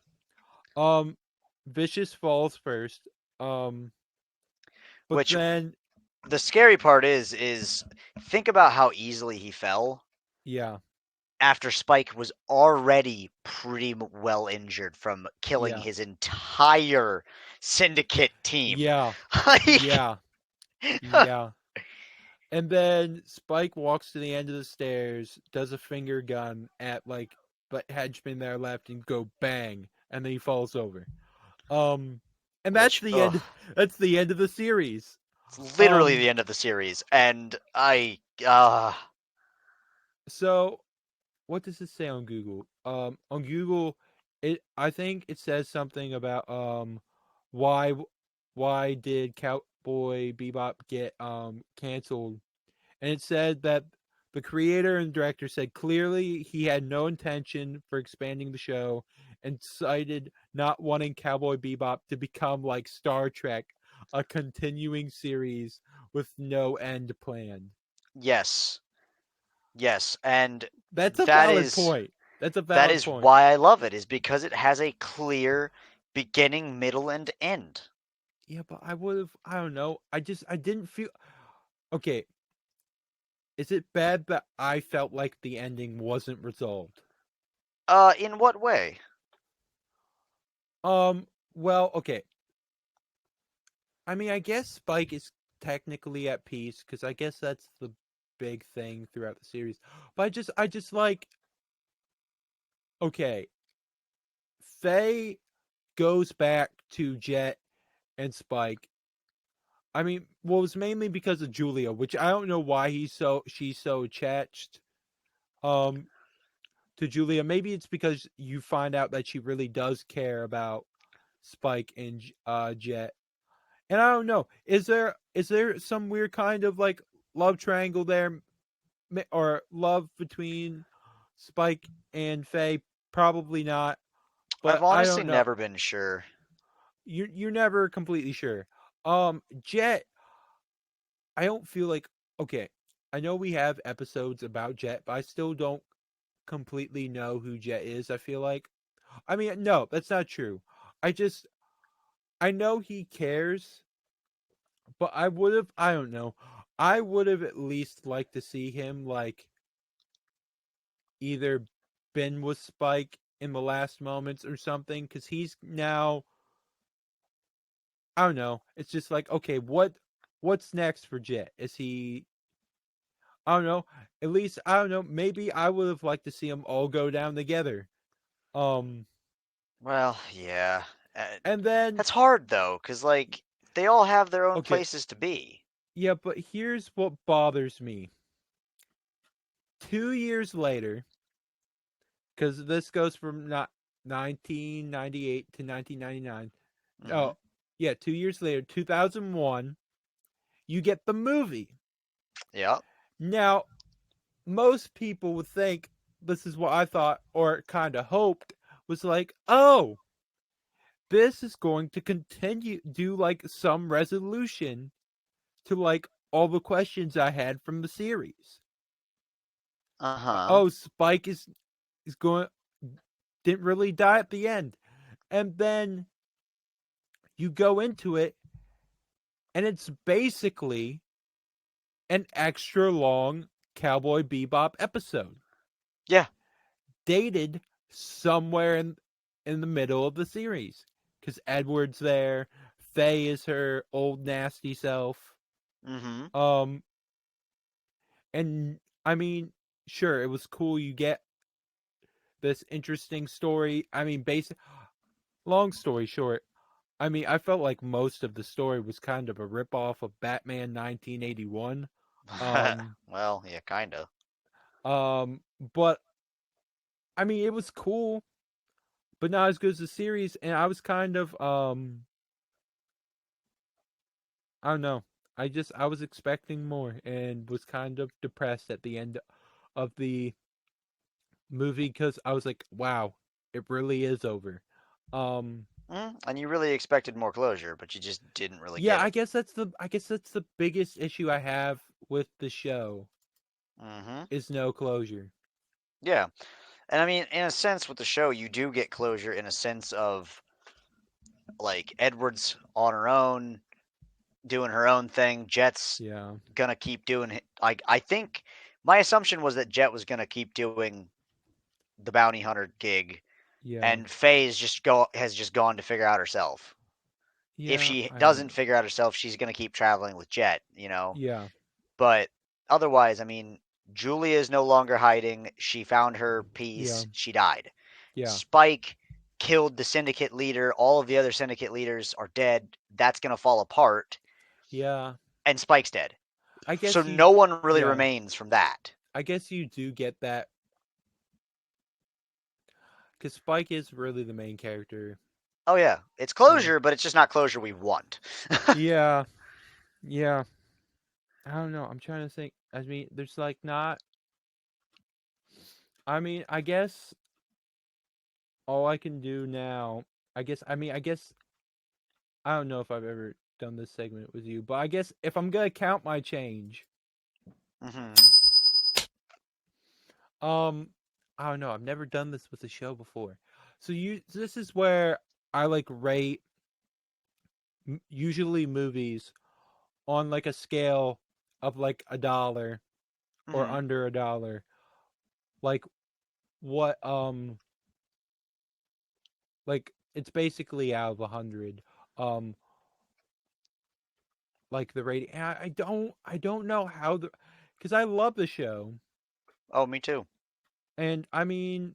Um, Vicious falls first. Um, but Which then the scary part is think about how easily he fell yeah, after Spike was already pretty well injured from killing yeah, his entire syndicate team. yeah, Like, yeah, yeah. And then Spike walks to the end of the stairs, does a finger gun at like but henchman there left, and go bang, and then he falls over. Um, and that's which, the ugh, end. That's the end of the series. it's literally Um, the end of the series. And so what does it say on Google? On Google, it I think it says something about why why did Cowboy Bebop get canceled, and it said that the creator and director said clearly he had no intention for expanding the show, and cited not wanting Cowboy Bebop to become like Star Trek, a continuing series with no end planned. yes, yes, and That's a that valid is point. That's a that valid is point. why I love it, is because it has a clear beginning, middle, and end. Yeah, but I would have. I don't know. I didn't feel. Okay, is it bad that I felt like the ending wasn't resolved? In what way? Um. Well, okay. I mean, I guess Spike is. technically at peace because I guess that's the big thing throughout the series. But I just like okay, Faye goes back to Jet and Spike. I mean, well, it was mainly because of Julia, which I don't know why she's so attached um to Julia. Maybe it's because you find out that she really does care about Spike and Jet. And I don't know, is there some weird kind of like love triangle there or love between Spike and Faye? Probably not, I've but I honestly don't know. never been sure. You're never completely sure. Jet, I don't feel like okay. I know we have episodes about Jet, but I still don't completely know who Jet is. I feel like, I mean, no, that's not true. I just I know he cares, but I don't know. I would have at least liked to see him like either been with Spike in the last moments or something because he's now I don't know. It's just like okay, what's next for Jet? Is he I don't know. At least I don't know. Maybe I would have liked to see them all go down together. Um, Well, yeah. and then That's hard though, because like they all have their own okay, places to be. yeah, but here's what bothers me. 2 years later, because this goes from not 1998 to 1999. Hmm. Oh, yeah, 2 years later, 2001, you get the movie. Yeah. Now, most people would think this is what I thought or kind of hoped was like, oh, this is going to continue do like some resolution to like all the questions I had from the series. Uh huh. Oh, Spike is going didn't really die at the end. And then you go into it and it's basically an extra long Cowboy Bebop episode Yeah. dated somewhere in the middle of the series cuz Edward's there, Faye is her old nasty self. Hmm. Um and I mean, sure, it was cool you get this interesting story. I mean, basic long story short, I mean, I felt like most of the story was kind of a ripoff of Batman 1981. Um, Well, yeah, kinda. but I mean, it was cool, but not as good as the series. And I was kind of, I don't know. I was expecting more and was kind of depressed at the end of the movie because I was like, wow, it really is over. Um, And you really expected more closure, but you just didn't really yeah, get it. I guess that's the biggest issue I have with the show Hmm. is no closure. Yeah. And I mean, in a sense, with the show, you do get closure in a sense of like Edward's on her own, doing her own thing. Jet's Yeah, gonna keep doing. Like I think my assumption was that Jet was gonna keep doing the bounty hunter gig, yeah, and Faye has just gone to figure out herself. If yeah. she I don't doesn't know. figure out herself, she's gonna keep traveling with Jet. Yeah, But otherwise, I mean, Julia is no longer hiding. She found her yeah, peace. She died. yeah, Spike killed the syndicate leader. All of the other syndicate leaders are dead. That's going to fall apart. yeah. And Spike's dead. I So guess you. no one really Yeah, remains from that. I guess you do get that because Spike is really the main character. Oh, yeah. It's Yeah, closure, but it's just not closure we want. yeah, yeah. I don't know. I'm trying to think. I mean, there's like not. I mean, I guess all I can do now. I guess. I mean, I guess I don't know if I've ever done this segment with you, but I guess if I'm gonna count my change, Hmm. um, I don't know. I've never done this with the show before, so this is where I like rate usually movies on like a scale of like $1 or Hmm. under $1. Like what like it's basically out of 100. Um like the rating. And I don't know how the because I love the show, Oh, me too. and I mean,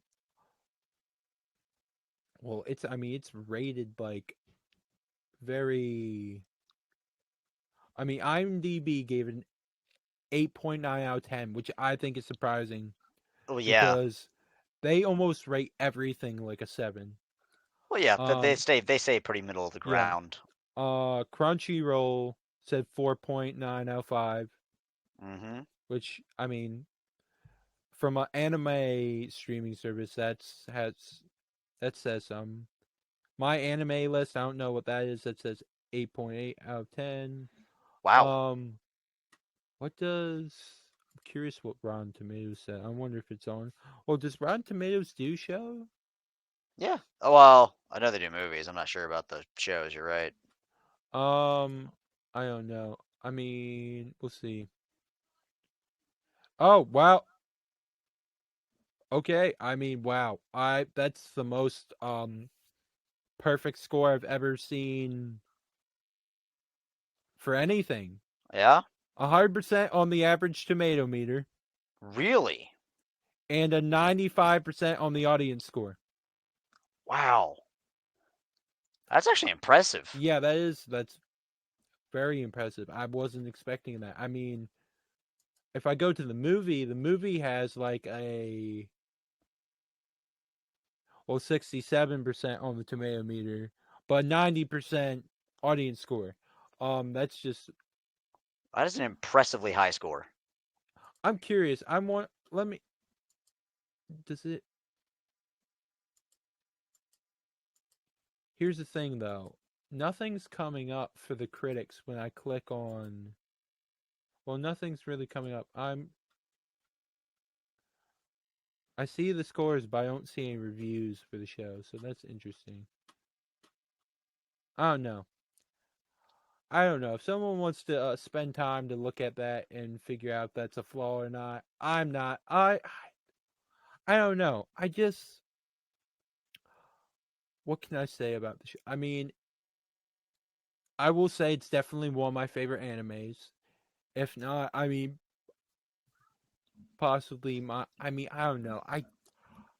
well, it's rated like very. I mean, IMDb gave it an 8.9 out of 10, which I think is surprising Oh yeah. because they almost rate everything like a 7. Well, yeah. They Um, stay pretty middle of the yeah. ground. Crunchyroll said 4.9 out of 5, Mm-hmm. which I mean, from an anime streaming service, that says my anime list. I don't know what that is. That says 8.8 out of 10. Wow. Um, what does? I'm curious what Rotten Tomatoes said. I wonder if it's on. Well, does Rotten Tomatoes do show? Yeah. Oh well, I know they do movies. I'm not sure about the shows. You're right. Um, I don't know. I mean, we'll see. Oh wow. Okay. I mean, wow. I That's the most perfect score I've ever seen for anything. Yeah. 100% on the average tomato meter Really? and a 95% on the audience score. Wow. That's actually impressive. Yeah, that's very impressive. I wasn't expecting that. I mean, if I go to the movie has like a 67% on the tomato meter, but 90% audience score. That's just That is an impressively high score. I'm curious. I want let me does it Here's the thing though. Nothing's coming up for the critics when I click on well, nothing's really coming up. I see the scores, but I don't see any reviews for the show, so that's interesting. I don't know. I don't know. If someone wants to spend time to look at that and figure out if that's a flaw or not, I'm not. I don't know. What can I say about the show? I mean, I will say it's definitely one of my favorite animes. If not, I mean, possibly my. I mean, I don't know.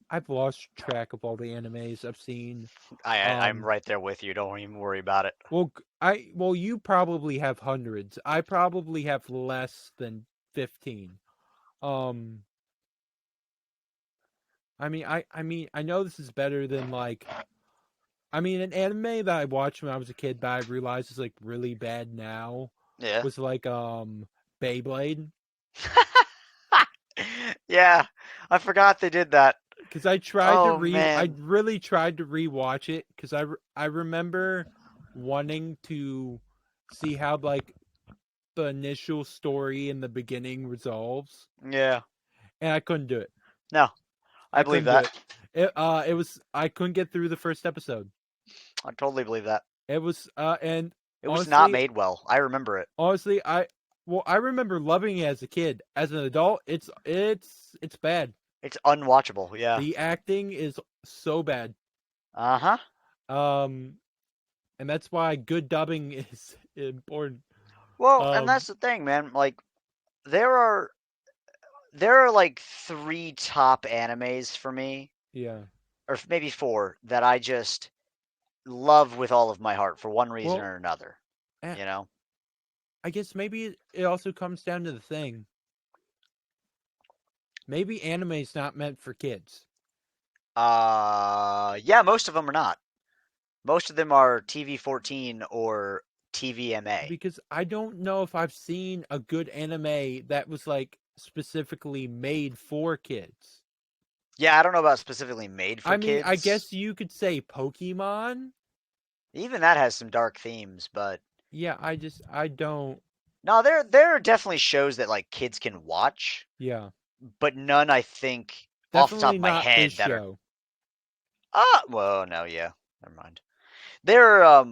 I've lost track of all the animes I've seen. I'm Um, right there with you. Don't even worry about it. you probably have hundreds. I probably have less than 15. Um, I know this is better than like. I mean, an anime that I watched when I was a kid that I realized is like really bad now Yeah. was like Beyblade. Yeah. I forgot they did that. Because Oh I man. really tried to rewatch it because I remember wanting to see how like the initial story in the beginning resolves, Yeah. and I couldn't do it. No, I I believe couldn't do that. it. It was I couldn't get through the first episode. I totally believe that. It was and It was not honestly, made well. I remember it. honestly, I remember loving it as a kid. As an adult, it's bad. It's unwatchable. Yeah. The acting is so bad. Uh-huh. Um, and that's why good dubbing is important. Well, and Um, that's the thing, man. Like there are there are like three top animes for me, yeah. or maybe four that I just love with all of my heart for one reason Well, or another. eh, You know? I guess maybe it also comes down to the thing. Maybe anime is not meant for kids Yeah, most of them are not. Most of them are TV 14 or TVMA. because I don't know if I've seen a good anime that was like specifically made for kids. Yeah, I don't know about specifically made for I mean, I kids. guess you could say Pokemon. Even that has some dark themes, but Yeah, I don't. no, there are definitely shows that like kids can watch, Yeah, but none I think off the top definitely of my not this head that are show. well, no, yeah. Never mind. There are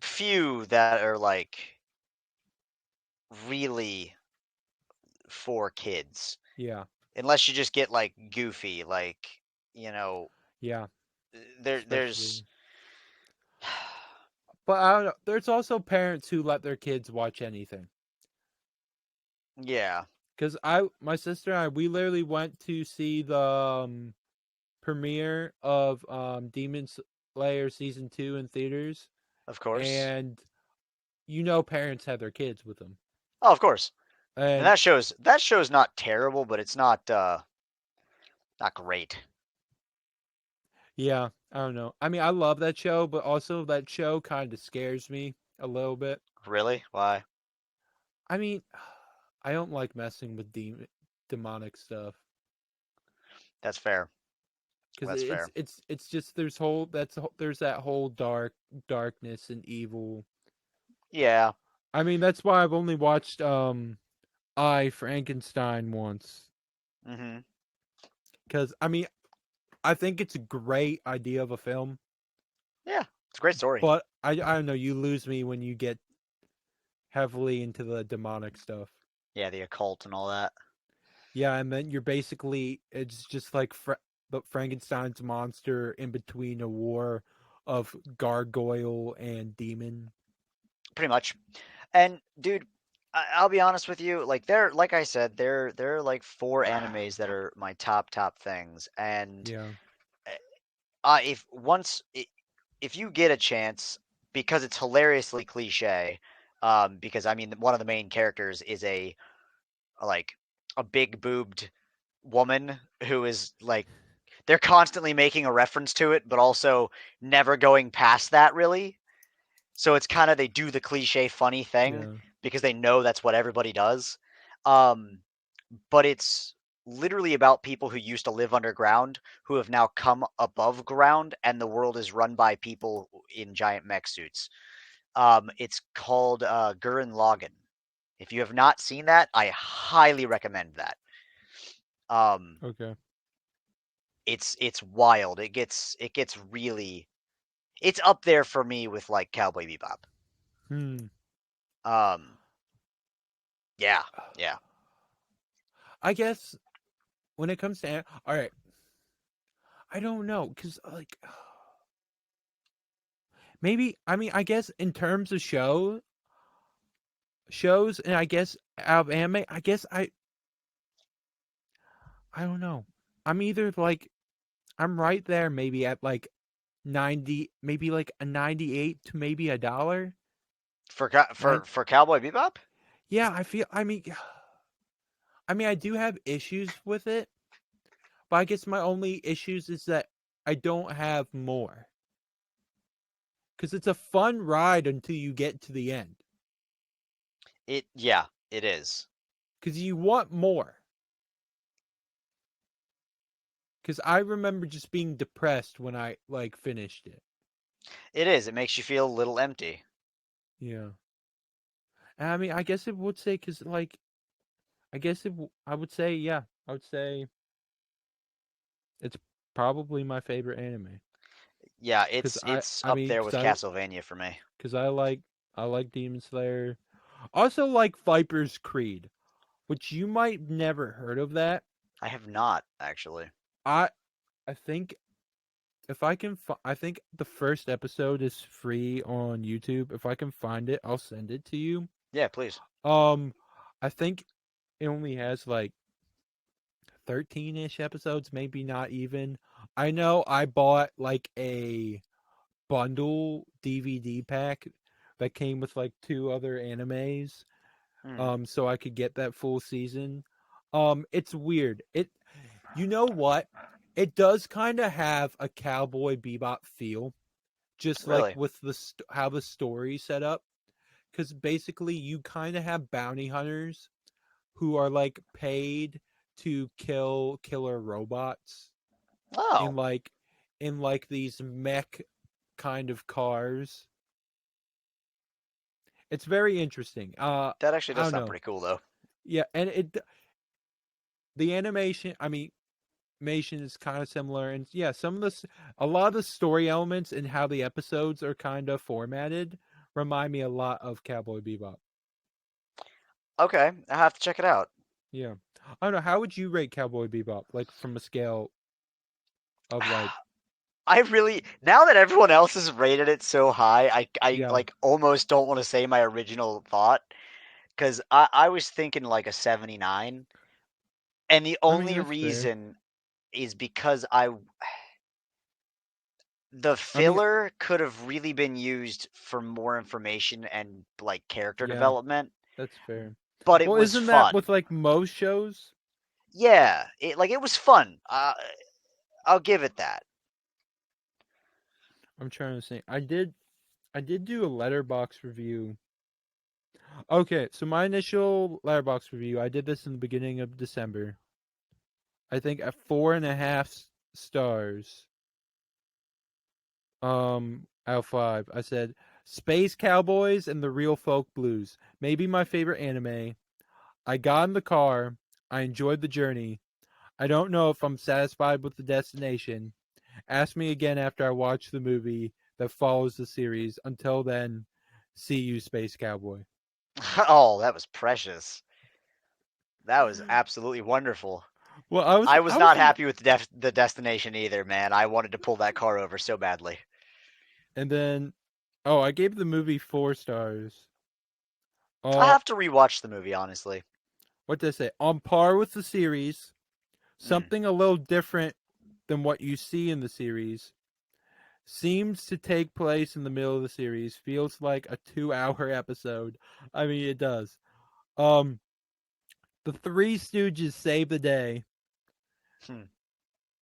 few that are like really for kids. Yeah, Unless you just get like goofy, like, you know, yeah, there's especially. But I don't know. There's also parents who let their kids watch anything. Yeah, Because my sister and I, we literally went to see the premiere of Demon Slayer season 2 in theaters, of course. and parents have their kids with them, Oh, of course. And and that show's not terrible, but it's not great. yeah, I don't know. I mean, I love that show, but also that show kind of scares me a little bit. Really? Why? I mean, I don't like messing with demonic stuff That's fair. because That's fair. it's just there's that whole darkness and evil. Yeah. I mean, that's why I've only watched I Frankenstein once Mhm. because I mean I think it's a great idea of a film, Yeah. It's a great story. but I don't know, you lose me when you get heavily into the demonic stuff. Yeah, the occult and all that. Yeah, and then it's just like but Frankenstein's monster in between a war of gargoyle and demon. Pretty much. And dude, I'll be honest with you. Like I said, there are like four animes that are my top things. And Yeah. if once if you get a chance, because it's hilariously cliche, because I mean one of the main characters is like a big boobed woman who is like they're constantly making a reference to it, but also never going past that really. So it's kind of they do the cliche funny thing Yeah. because they know that's what everybody does. Um, but it's literally about people who used to live underground who have now come above ground, and the world is run by people in giant mech suits. It's called Gurren Lagann. If you have not seen that, I highly recommend that. Um, Okay. it's wild. It gets really it's up there for me with like Cowboy Bebop. Hmm. Um, yeah, yeah. I guess when it comes to all right, I don't know cuz like maybe I mean I guess in terms of shows and I guess out of anime, I don't know. I'm either like I'm right there maybe at like 90, maybe like a 98 to maybe a dollar. For Nine, for Cowboy Bebop? yeah, I mean I do have issues with it, but I guess my only issues is that I don't have more. Cuz it's a fun ride until you get to the end. It is. Cuz you want more. Cuz I remember just being depressed when I like finished it. It is. It makes you feel a little empty. Yeah. And I mean, I guess it would say cuz like I would say yeah, I would say it's probably my favorite anime. Yeah, Cuz it's I up mean there with Castlevania for me. cuz I like Demon Slayer. Also like Viper's Creed, which you might never heard of that. I have not actually. I I think if I can I think the first episode is free on YouTube. If I can find it, I'll send it to you. Yeah, please. Um I think it only has like 13ish episodes, maybe not even. I know I bought like a bundle DVD pack that came with like two other animes Hmm. so I could get that full season. It's weird. You know what? It does kind of have a Cowboy Bebop feel, just like Really? with how the story's set up, cuz basically you kind of have bounty hunters who are like paid to kill killer robots in Oh, like these mech kind of cars. It's very interesting. that actually I does don't sound know. pretty cool though. Yeah, and the animation, I mean, animation is kind of similar, and yeah, a lot of the story elements and how the episodes are kind of formatted remind me a lot of Cowboy Bebop. Okay, I have to check it out. Yeah, I don't know. How would you rate Cowboy Bebop, like from a scale of like? I really now that everyone else has rated it so high, I Yeah, like almost don't want to say my original thought because I was thinking like a 79, and the I mean only that's fair. reason is because I the I mean, filler could have really been used for more information and like character yeah, development, that's fair. but it Well, was isn't that fun. with like most shows? Yeah, it was fun. I'll give it that. I'm trying to think. I did do a letterbox review. Okay, so my initial letterbox review, I did this in the beginning of December. I think at 4.5 stars. Out of 5. I said Space Cowboys and the Real Folk Blues. Maybe my favorite anime. I got in the car. I enjoyed the journey. I don't know if I'm satisfied with the destination. Ask me again after I watch the movie that follows the series. Until then, see you, Space Cowboy. Oh, that was precious. That was absolutely wonderful. Well, I was I I was was not thinking, happy with the destination either, man. I wanted to pull that car over so badly. and then I gave the movie 4 stars. I Uh, have to rewatch the movie, honestly. what did I say? On par with the series. Mm. Something a little different than what you see in the series. Seems to take place in the middle of the series. Feels like a 2-hour episode. I mean, it does. Um, the Three Stooges save the day. Hmm.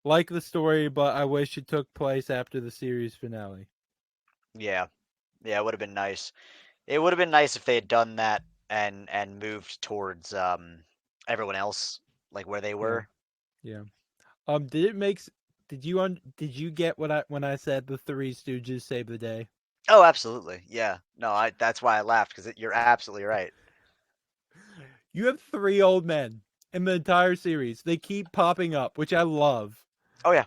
Like the story, but I wish it took place after the series finale. Yeah, yeah, it would have been nice. It would have been nice if they had done that and moved towards everyone else, like where they Yeah, were. yeah. Did it make? Did you get what I when I said the Three Stooges save the day? Oh, absolutely. Yeah. No, I that's why I laughed because you're absolutely right. You have three old men in the entire series. They keep popping up, which I love. Oh yeah,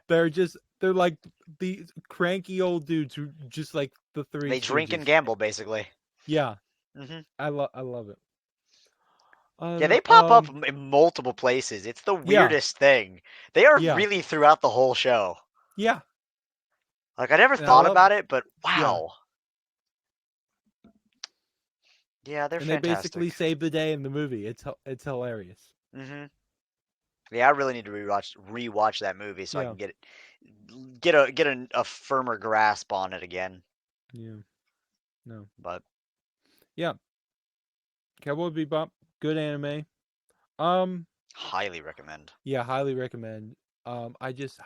They're like these cranky old dudes who just like the Three they drink and Stooges. gamble basically. Yeah, Hmm. I love it. Yeah, No, they pop up in multiple places. It's the yeah, weirdest thing. They are yeah, really throughout the whole show. yeah, Like I never and I thought love about it. it, but Yeah, wow. Yeah, they're and they basically fantastic. save the day in the movie. It's hilarious. Hmm. Yeah, I really need to rewatch that movie so I Yeah, can get a firmer grasp on it again. yeah, no, But yeah. Cowboy Bebop, good anime. Um, highly recommend. yeah, highly recommend. I just,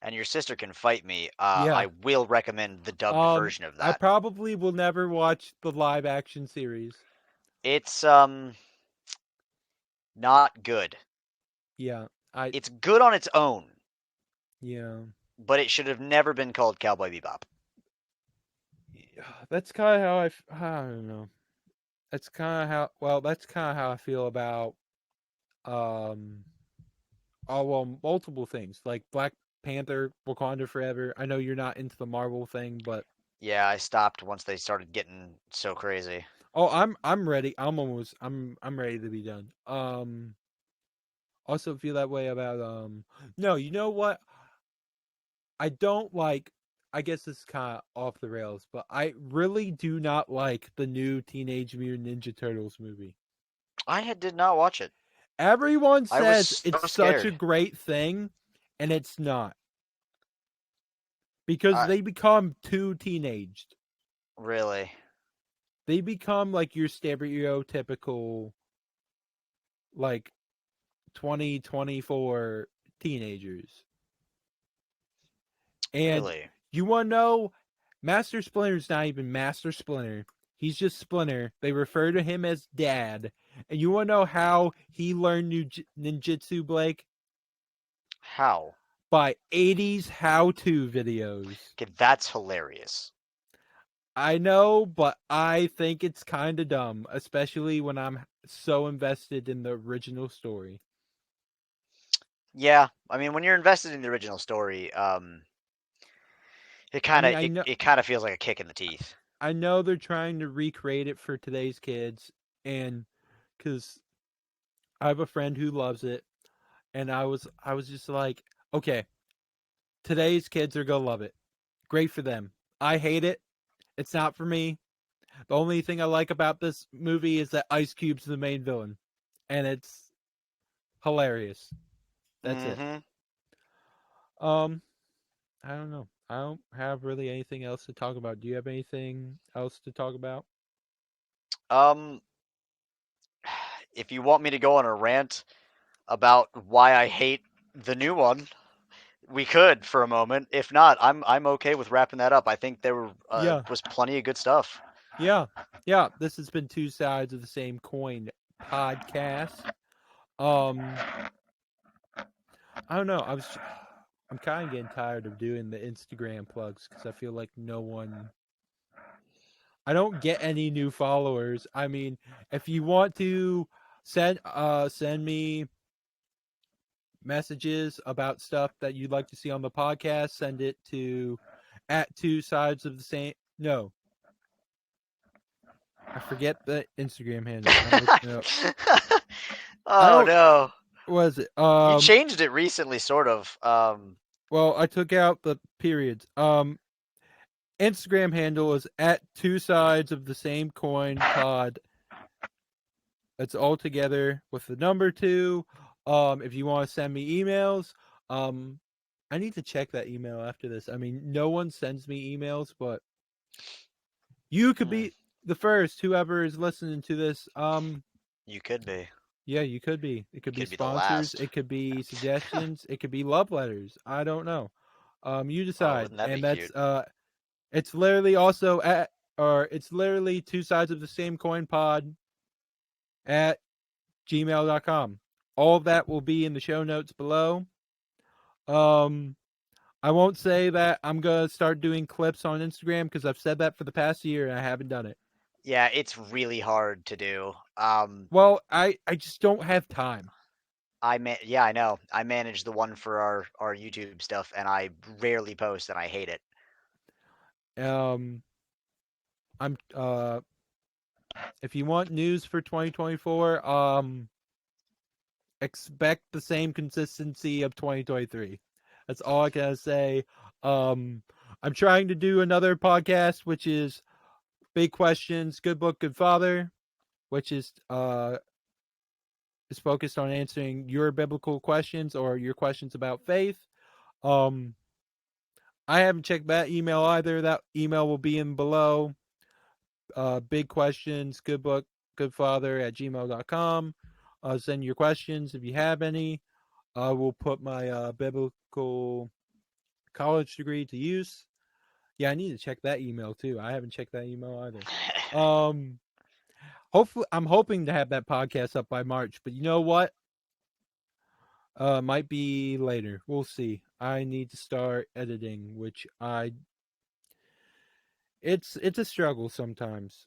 And your sister can fight me. yeah. I will recommend the dubbed version of I that. probably will never watch the live action series. It's not good. Yeah, I, It's good on its own, yeah. but it should have never been called Cowboy Bebop. That's kind of how I don't know. That's kind of how. Well, that's kind of how I feel about um. Oh well, multiple things like Black Panther, Wakanda Forever. I know you're not into the Marvel thing, but Yeah, I stopped once they started getting so crazy. I'm ready. I'm ready to be done. Also feel that way about no, you know what? I don't like I guess it's kind of off the rails, but I really do not like the new Teenage Mutant Ninja Turtles movie. Did not watch it. Everyone I was says so it's such a scared. great thing, and it's not because I they become too teenaged. really. They become like your stereotypical like 2024 teenagers. And Really? you want to know Master Splinter's not even Master Splinter. He's just Splinter. They refer to him as Dad. And you want to know how he learned ninjutsu, Blake? How? By 80s how-to videos. Okay, that's hilarious. I know, but I think it's kind of dumb, especially when I'm so invested in the original story. Yeah, I mean, when you're invested in the original story, it I kind mean, of it kind of feels like a kick in the teeth. I know they're trying to recreate it for today's kids, and because I have a friend who loves it, and I was just like, okay, today's kids are gonna love it. Great for them. I hate it. It's not for me. The only thing I like about this movie is that Ice Cube's the main villain, and it's hilarious. That's it. Mm-hmm. Um, I don't know. I don't have really anything else to talk about. Do you have anything else to talk about? Um, if you want me to go on a rant about why I hate the new one, we could for a moment. If not, I'm okay with wrapping that up. I think there Yeah, was plenty of good stuff. yeah, yeah. This has been two sides of the same coin podcast. Um, I don't know. I'm kind of getting tired of doing the Instagram plugs because I feel like no one. I don't get any new followers. I mean, if you want to send me messages about stuff that you'd like to see on the podcast, send it to at two sides of the same. No, I forget the Instagram handle. I'm looking it up. I Oh don't. no. What is it? You changed it recently, sort of. Well, I took out the periods. Instagram handle is at two sides of the same coin pod. It's all together with the number two. If you want to send me emails, um, I need to check that email after this. I mean, no one sends me emails, but you could Hmm, be the first. Whoever is listening to this, you could be. yeah, you could be. It could be Could be the sponsors. last. It could be suggestions. It could be love letters. I don't know. You Oh, decide, wouldn't that be and that's cute? it's literally also at, or it's literally two sides of the same coin pod at gmail.com. All of that will be in the show notes below. Um, I won't say that I'm gonna start doing clips on Instagram because I've said that for the past year and I haven't done it. Yeah, it's really hard to do. Well, I just don't have time. Yeah, I know. I manage the one for our YouTube stuff, and I rarely post, and I hate it. Um, I'm if you want news for 2024, expect the same consistency of 2023. That's all I can say. Um, I'm trying to do another podcast, which is Big Questions, Good Book, Good Father, which is focused on answering your biblical questions or your questions about faith. Um, I haven't checked that email either. That email will be in below. Big Questions, Good Book, Good Father at gmail.com. Send your questions if you have any. I will put my biblical college degree to use. Yeah, I need to check that email too. I haven't checked that email either. Um, hopefully, I'm hoping to have that podcast up by March. But you know what? Might be later. We'll see. I need to start editing, which I it's a struggle sometimes.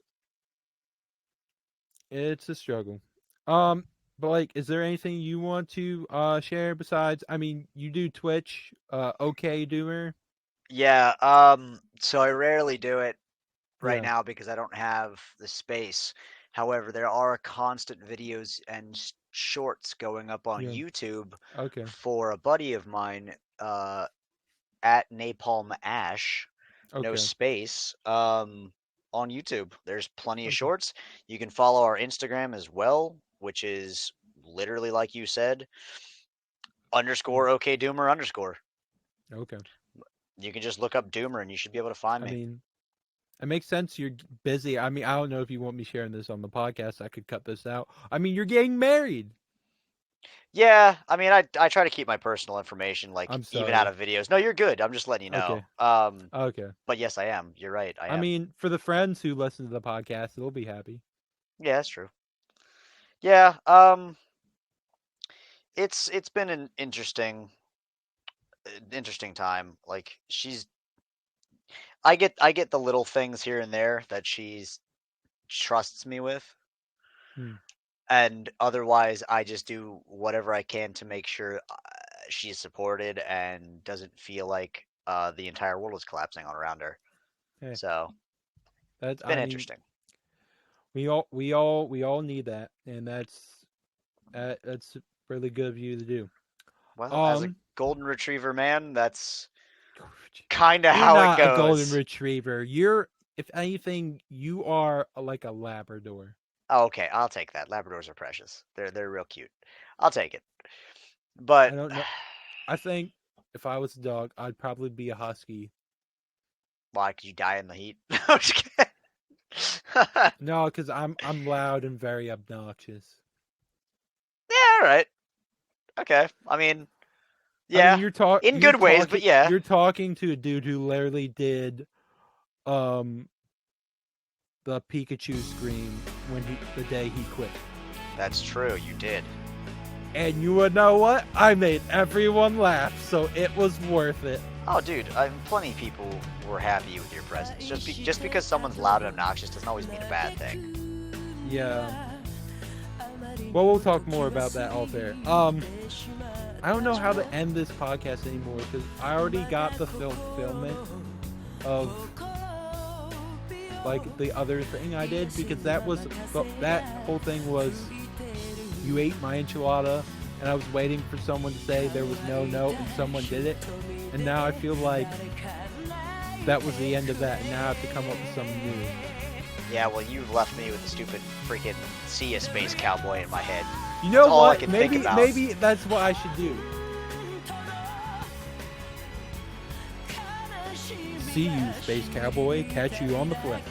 It's a struggle. Um, but like, is there anything you want to share besides? I mean, you do Twitch, okay, Doomer. Yeah, so I rarely do it right Yeah, now because I don't have the space. However, there are constant videos and shorts going up on yeah, YouTube okay, for a buddy of mine, at Napalm Ash, no okay, space, on YouTube. There's plenty of okay, shorts. You can follow our Instagram as well, which is literally like you said, mm, underscore OK Doomer underscore. okay. You can just look up Doomer and you should be able to find I me. mean, it makes sense. You're busy. I mean, I don't know if you want me sharing this on the podcast. I could cut this out. I mean, you're getting married. Yeah, I mean, I try to keep my personal information like I'm even out sorry. of videos. No, you're good. I'm just letting you know. Okay, okay. But yes, I am. You're right. I I am. mean, for the friends who listen to the podcast, they'll be happy. Yeah, that's true. Yeah. It's been an interesting time. Like I get the little things here and there that she's trusts me with, Hmm. and otherwise I just do whatever I can to make sure she's supported and doesn't feel like the entire world is collapsing on around her. Hey, So that it's been I mean, interesting. we all need that, and that's really good of you to do. Well, as a Um, golden retriever man, that's kind of You're how it not a golden goes. retriever. You're, if anything, you are like a Labrador. Oh, okay, I'll take that. Labradors are precious. They're real cute. I'll take it. I But don't know. I think if I was a dog, I'd probably be a husky. why could you die in the heat? I'm just kidding. No, because I'm loud and very obnoxious. Yeah, all right. Okay. I mean, I mean, yeah, in good ways, but yeah, you're talking to a dude who literally did um the Pikachu scream when the day he quit. that's true. You did. And you would know what? I made everyone laugh, so it was worth it. Oh, dude, plenty of people were happy with your presence. Just because someone's loud and obnoxious doesn't always mean a bad thing. Yeah. Well, we'll talk more about that off air. I don't know how to end this podcast anymore because I already got the fulfillment of like the other thing I did, because that whole thing was you ate my enchilada and I was waiting for someone to say there was no note and someone did it, and now I feel like that was the end of that and now I have to come up with something new. Yeah, well, you've left me with the stupid freaking see a space cowboy in my head. You know That's all I what? can think about. Maybe that's what I should do. See you, Space Cowboy. Catch you on the flip.